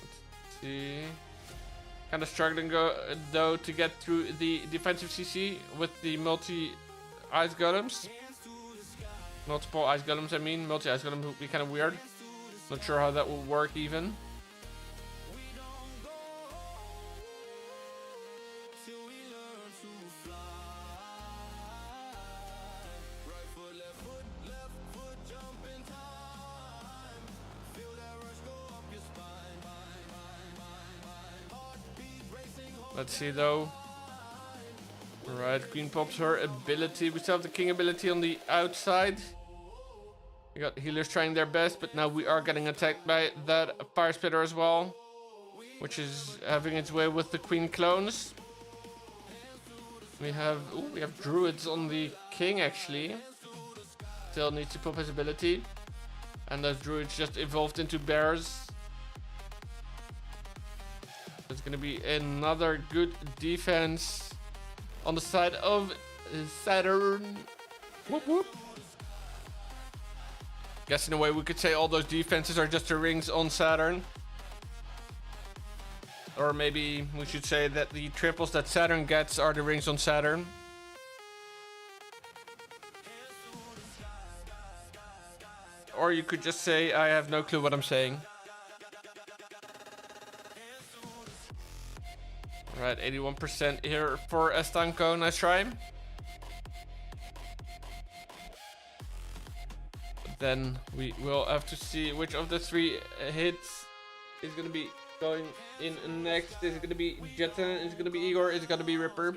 Let's see. Kind of struggling though to get through the defensive CC with the multi-ice golems. Multiple ice golems, I mean. Multi-ice golems would be kind of weird. Not sure how that will work even. Let's see though. Alright, Queen pops her ability. We still have the King ability on the outside. We got healers trying their best, but now we are getting attacked by that fire spitter as well, which is having its way with the Queen clones. We have druids on the King actually. Still needs to pop his ability, and those druids just evolved into bears. There's gonna be another good defense on the side of Saturn. Whoop whoop. Guess in a way we could say all those defenses are just the rings on Saturn. Or maybe we should say that the triples that Saturn gets are the rings on Saturn. Or you could just say I have no clue what I'm saying. Alright, 81% here for Estanco. Nice try. Then we will have to see which of the three hits is going to be going in next. Is it going to be Jetta? Is it going to be Igor? Is it going to be Ripper?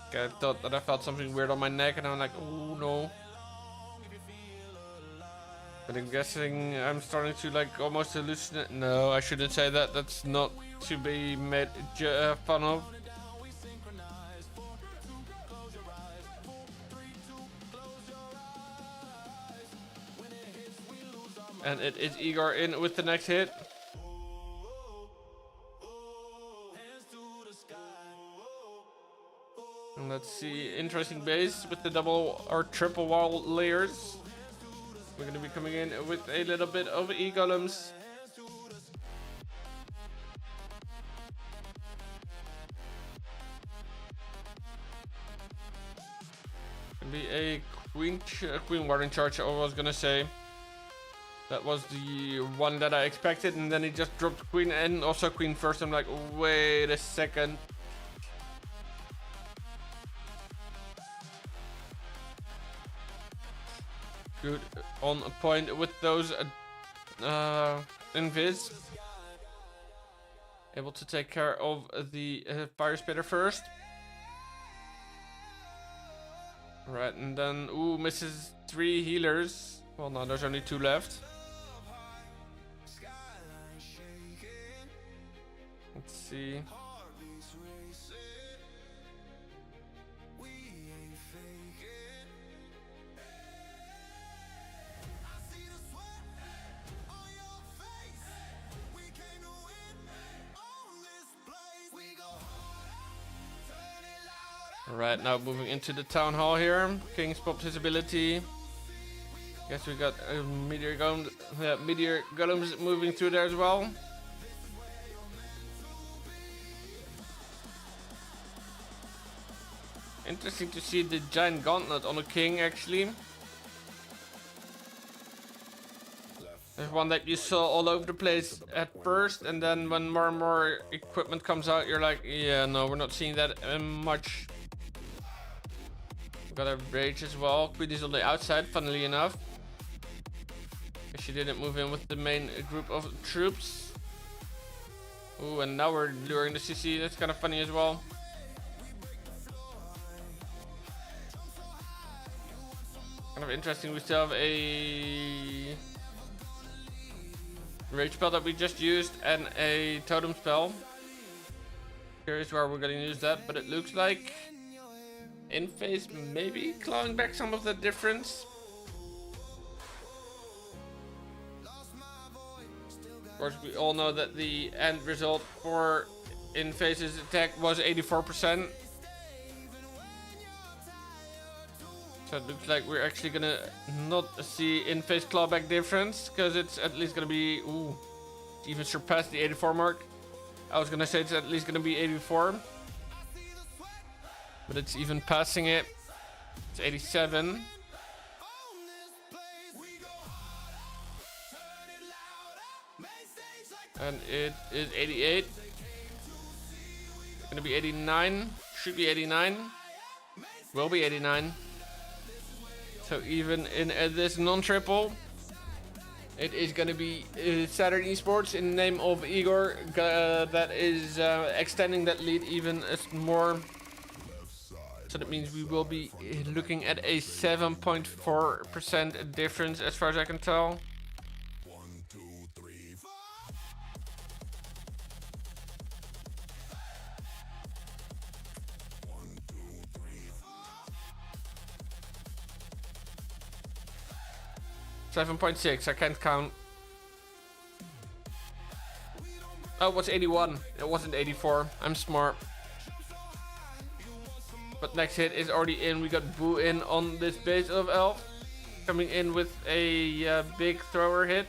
Okay, I thought that I felt something weird on my neck and I'm like, oh no. But I'm guessing I'm starting to like almost hallucinate. No, I shouldn't say that. That's not to be made fun of. And it is Igor in with the next hit. And let's see, interesting base with the double or triple wall layers. We're going to be coming in with a little bit of E-golems. Gonna be a queen ward in charge, I was going to say. That was the one that I expected, and then he just dropped queen and also queen first. I'm like, wait a second. Good on point with those invis. Able to take care of the fire spitter first. Right, and then ooh, misses 3 healers. Well, no, there's only 2 left. Let's see. Alright, now moving into the town hall here. King's popped his ability. Guess we got meteor golems moving through there as well. Interesting to see the giant gauntlet on the king actually. There's one that you saw all over the place at first, and then when more and more equipment comes out, you're like, yeah, no, we're not seeing that much. Got a rage as well. Queen is on the outside, funnily enough. She didn't move in with the main group of troops. Ooh, and now we're luring the CC. That's kind of funny as well. Kind of interesting. We still have a rage spell that we just used and a totem spell. Curious where we're gonna use that, but it looks like inphase maybe clawing back some of the difference. Of course, we all know that the end result for inphase's attack was 84%. So it looks like we're actually gonna not see inphase clawback difference, because it's at least gonna be even surpass the 84 mark. I was gonna say it's at least gonna be 84, but it's even passing it. It's 87. And it is 88. Gonna be 89. Should be 89. Will be 89. So even in this non-triple, it is going to be Saturn eSports in the name of Igor that is extending that lead even more. So that means we will be looking at a 7.4% difference as far as I can tell. 7.6, I can't count. Oh, it was 81. It wasn't 84. I'm smart. But next hit is already in. We got Boo in on this base of Elf. Coming in with a big thrower hit.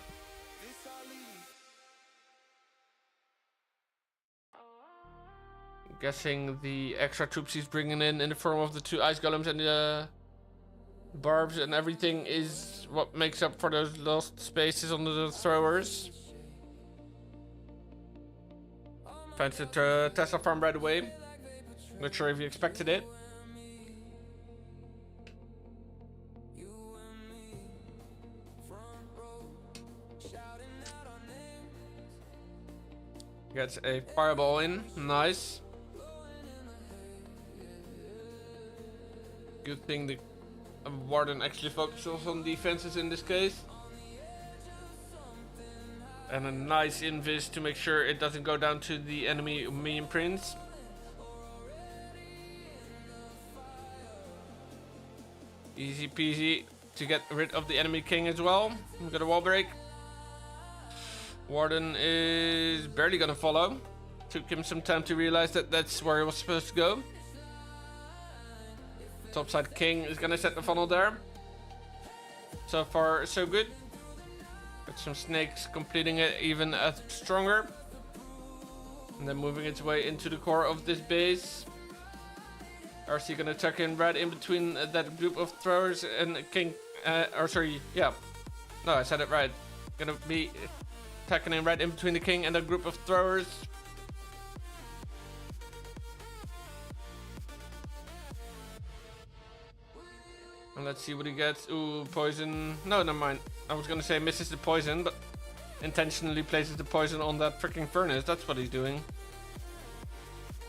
Guessing the extra troops he's bringing in the form of the 2 ice golems and the barbs and everything is what makes up for those lost spaces on the throwers. Finds the Tesla farm right away. Not sure if you expected it. Gets a fireball in. Nice. Good thing the Warden actually focuses on defenses in this case. And a nice invis to make sure it doesn't go down to the enemy minion prince. Easy peasy to get rid of the enemy king as well. We got a wall break. Warden is barely gonna follow. Took him some time to realize that that's where he was supposed to go. Topside king is gonna set the funnel there. So far, so good. Got some snakes completing it even stronger. And then moving its way into the core of this base. RC gonna tuck in right in between that group of throwers and king. Or sorry, yeah. No, I said it right. Gonna be tucking in right in between the king and the group of throwers. And let's see what he gets. Ooh, poison. No, never mind. I was gonna say misses the poison, but intentionally places the poison on that freaking furnace. That's what he's doing.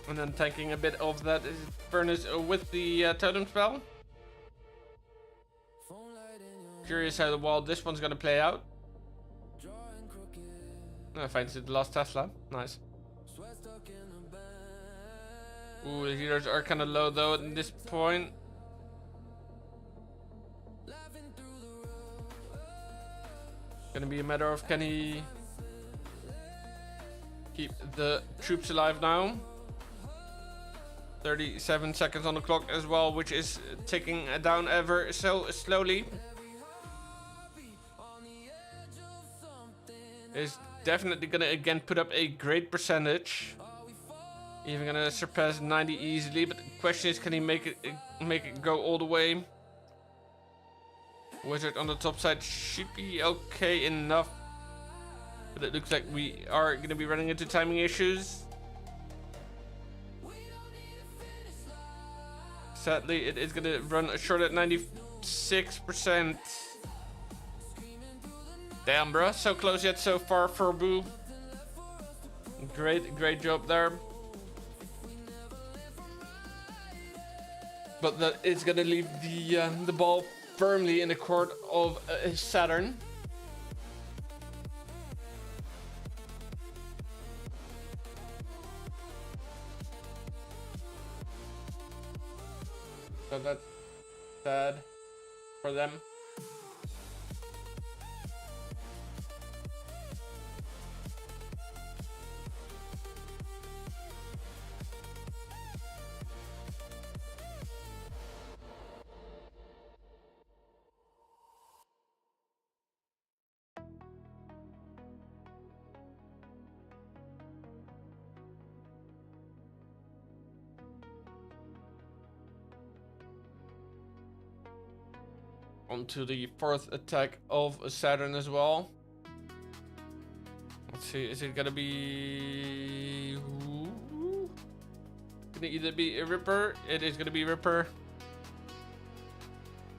And then tanking a bit of that furnace with the totem spell. Curious how well this one's gonna play out. I finds it the last Tesla. Nice. Ooh, the healers are kind of low though at this point. Gonna be a matter of can he keep the troops alive now. 37 seconds on the clock as well, which is ticking down ever so slowly. Is definitely gonna again put up a great percentage. Even gonna surpass 90 easily, but the question is, can he make it go all the way? Wizard on the top side should be okay enough, but it looks like we are gonna be running into timing issues. Sadly, it is gonna run short at 96%. Damn, bro. So close yet so far for Boo. Great job there. But that is gonna leave the ball firmly in the court of Saturn. So that's sad for them. Onto the fourth attack of Saturn as well. Let's see, is it gonna be... Gonna either be a Ripper, it is gonna be Ripper.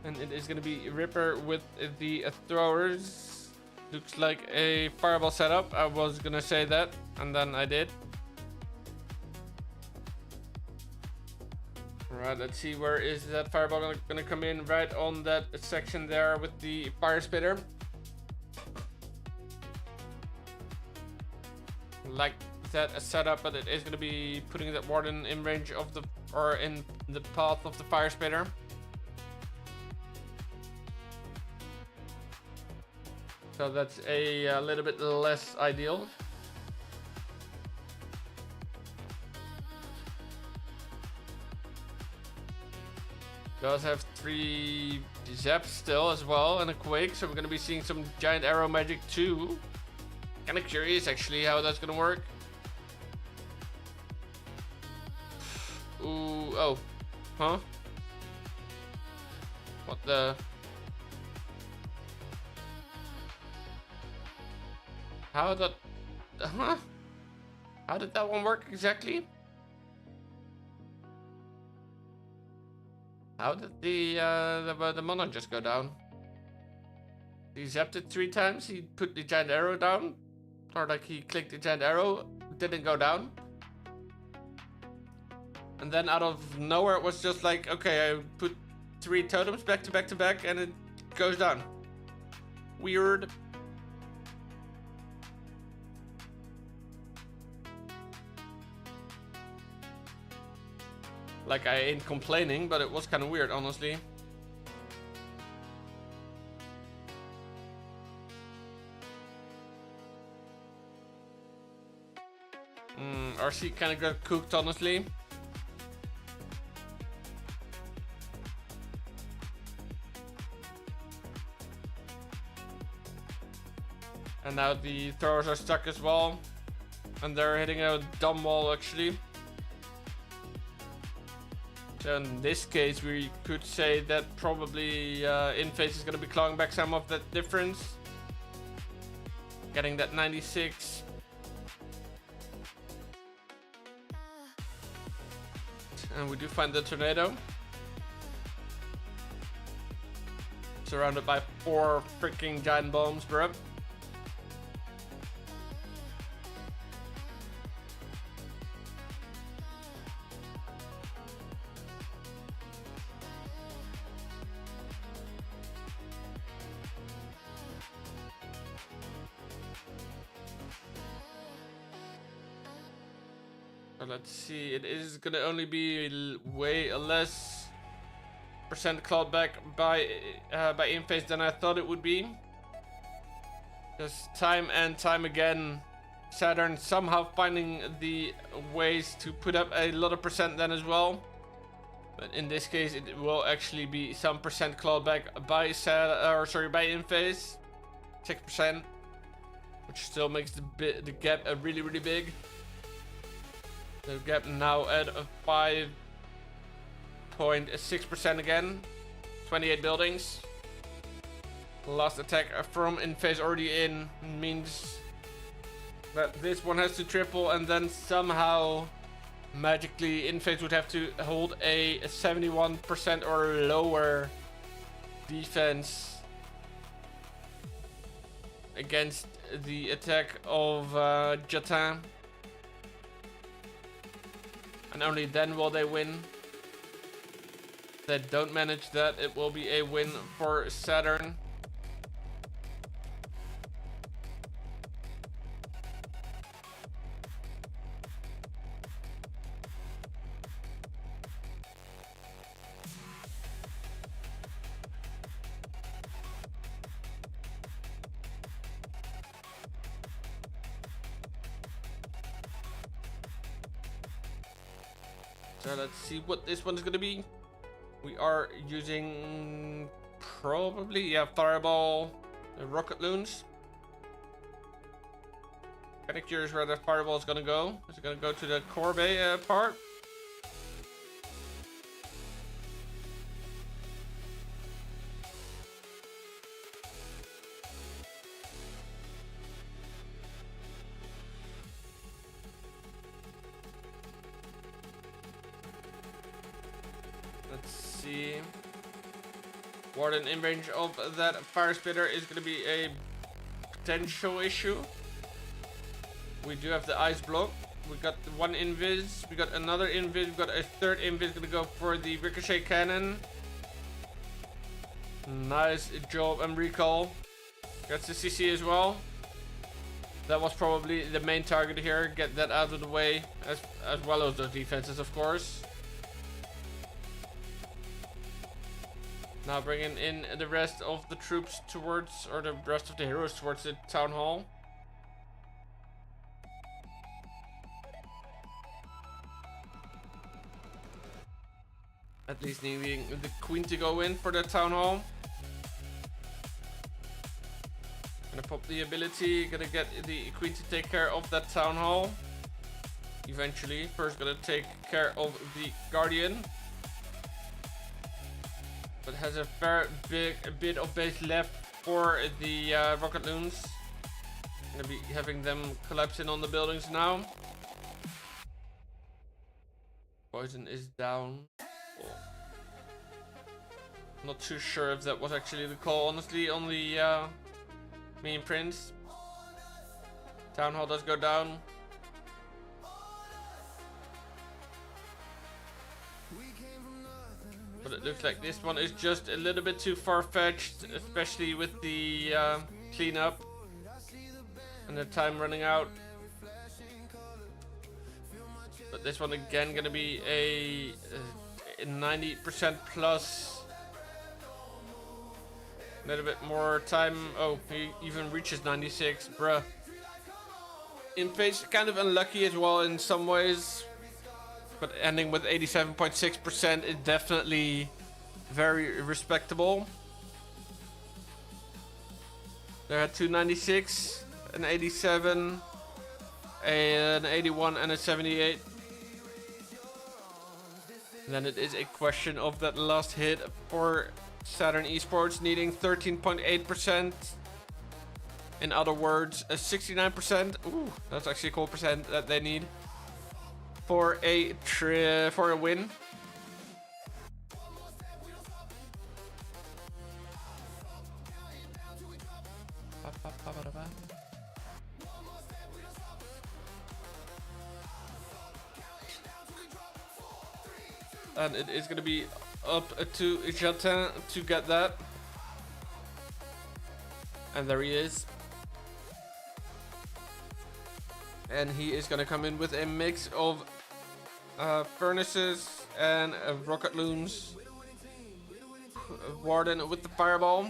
And it is gonna be Ripper with the throwers. Looks like a fireball setup, I was gonna say that, and then I did. Alright, let's see, where is that fireball gonna come in? Right on that section there with the fire spitter. Like that setup, but it is gonna be putting that warden in range of the, or in the path of the fire spitter. So that's a little bit less ideal. Does have 3 zaps still as well and a quake, so we're gonna be seeing some giant arrow magic too. Kinda curious actually how that's gonna work. Ooh, oh, huh? What the? How that? Huh? How did that one work exactly? How did the monarch just go down? He zapped it 3 times, he put the giant arrow down, or like he clicked the giant arrow, didn't go down. And then out of nowhere it was just like, okay, I put 3 totems back to back to back and it goes down. Weird. Like, I ain't complaining, but it was kind of weird, honestly. RC kind of got cooked, honestly. And now the throwers are stuck as well. And they're hitting a dumb wall, actually. So in this case, we could say that probably inphase is going to be clawing back some of that difference. Getting that 96. And we do find the tornado. Surrounded by 4 freaking giant bombs, bro. Let's see, it is gonna only be way less percent clawed back by inphase than I thought it would be. Just time and time again, Saturn somehow finding the ways to put up a lot of percent then as well. But in this case, it will actually be some percent clawed back by inphase, 6%, which still makes the gap really big. The gap now at 5.6% again. 28 buildings. Last attack from inphase already in means that this one has to triple, and then somehow magically inphase would have to hold a 71% or lower defense against the attack of Jatin. And only then will they win. If they don't manage that, it will be a win for Saturn. So let's see what this one's gonna be. We are using probably, yeah, Fireball, Rocket Loons. Kinda curious where the Fireball is gonna go. Is it gonna go to the core bay part? Let's see. Warden in range of that fire spitter is going to be a potential issue. We do have the ice block. We got the one invis. We got another invis. We got a third invis going to go for the ricochet cannon. Nice job and recall. Gets the CC as well. That was probably the main target here. Get that out of the way, as well as those defenses, of course. Now bringing in the rest of the troops towards, or the rest of the heroes towards the town hall. At least needing the queen to go in for the town hall. Gonna pop the ability, gonna get the queen to take care of that town hall. Eventually, first gonna take care of the guardian. But has a fair bit of base left for the rocket loons. Gonna be having them collapsing on the buildings now. Poison is down. Oh. Not too sure if that was actually the call, honestly, on the Mean Prince. Town hall does go down. But it looks like this one is just a little bit too far-fetched, especially with the cleanup and the time running out. But this one again gonna be a 90% plus. A little bit more time. Oh, he even reaches 96, bruh. inphase kind of unlucky as well in some ways. But ending with 87.6% is definitely very respectable. There had 296, an 87, an 81, and a 78. And then it is a question of that last hit for Saturn eSports needing 13.8%. In other words, a 69%. Ooh, that's actually a cool percent that they need for a win. And it is going to be up to Jatin to get that. And there he is. And he is going to come in with a mix of furnaces and rocket loons. Warden with the fireball.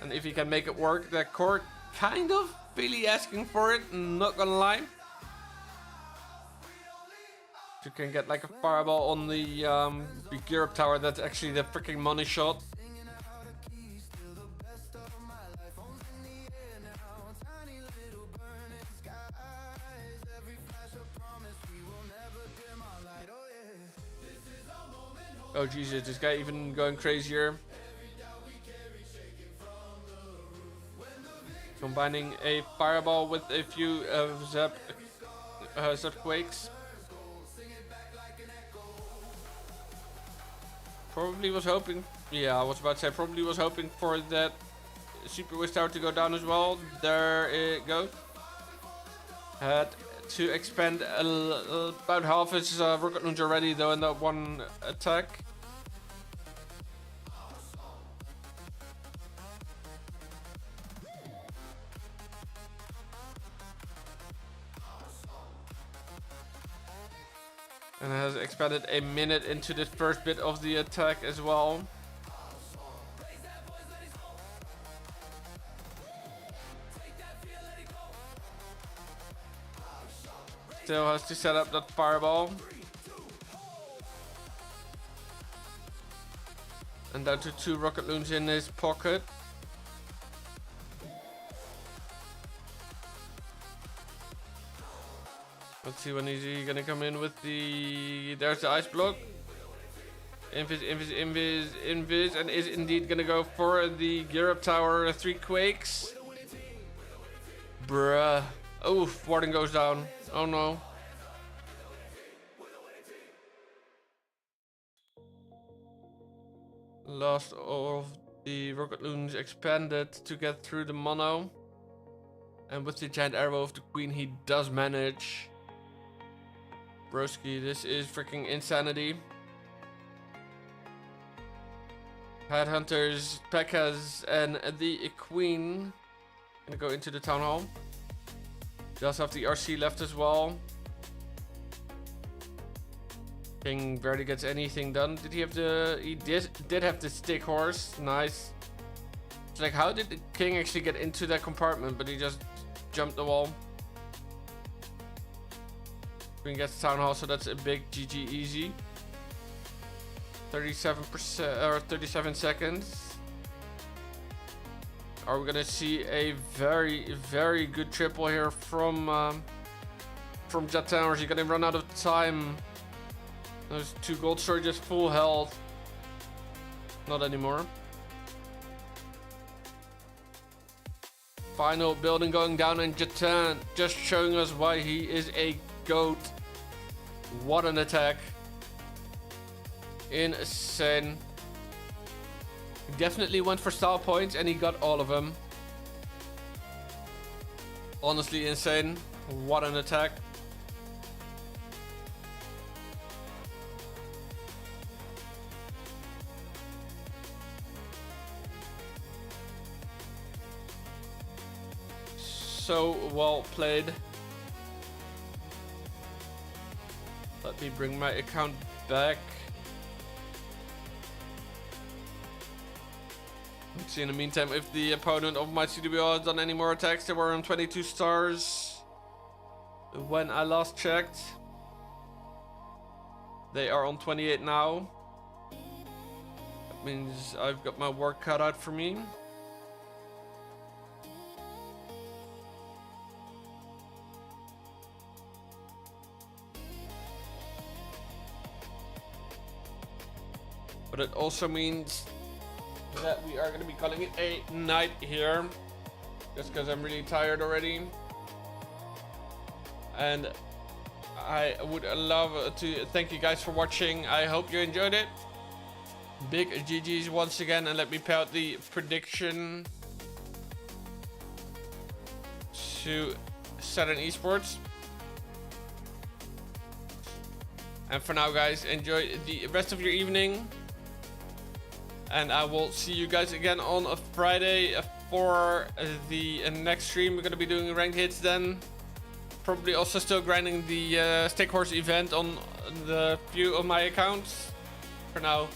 And if he can make it work, that core kind of really asking for it, not gonna lie. You can get like a fireball on the big gear up tower. That's actually the freaking money shot. Oh Jesus, this guy even going crazier. Combining a fireball with a few zap quakes. Probably was hoping, yeah, I was about to say, probably was hoping for that Super Wish Tower to go down as well. There it goes. Had to expend about half his rocket launch already though in that one attack. And has expended a minute into the first bit of the attack as well. Still has to set up that fireball. And down to 2 rocket loons in his pocket. Let's see when he's gonna come in with the... There's the ice block. Invis, and is indeed gonna go for the gear up tower. 3 quakes. Bruh. Oh, Warden goes down. Oh no. Last of the rocket loons expanded to get through the mono. And with the giant arrow of the queen, he does manage. Broski, this is freaking insanity. Headhunters, Pekkas, and the queen gonna go into the town hall. Just have the RC left as well. King barely gets anything done. Did he have the... He did have the stick horse. Nice. It's like, how did the king actually get into that compartment? But he just jumped the wall. Queen gets town hall, so that's a big GG easy. 37% or 37 seconds. Are we gonna see a very, very good triple here from Jatin, or is he gonna run out of time? Those 2 gold surges full health. Not anymore. Final building going down, and Jatin just showing us why he is a GOAT. What an attack. Insane. He definitely went for style points and he got all of them. Honestly insane. What an attack. So well played. Let me bring my account back. Let's see in the meantime if the opponent of my CWL has done any more attacks. They were on 22 stars when I last checked. They are on 28 now. That means I've got my work cut out for me. But it also means that we are going to be calling it a night here, just because I'm really tired already. And I would love to thank you guys for watching. I hope you enjoyed it. Big GG's once again, and let me pay out the prediction to Saturn eSports. And for now, guys, enjoy the rest of your evening. And I will see you guys again on a Friday for the next stream. We're going to be doing ranked hits then. Probably also still grinding the Stick Horse event on the few of my accounts. For now,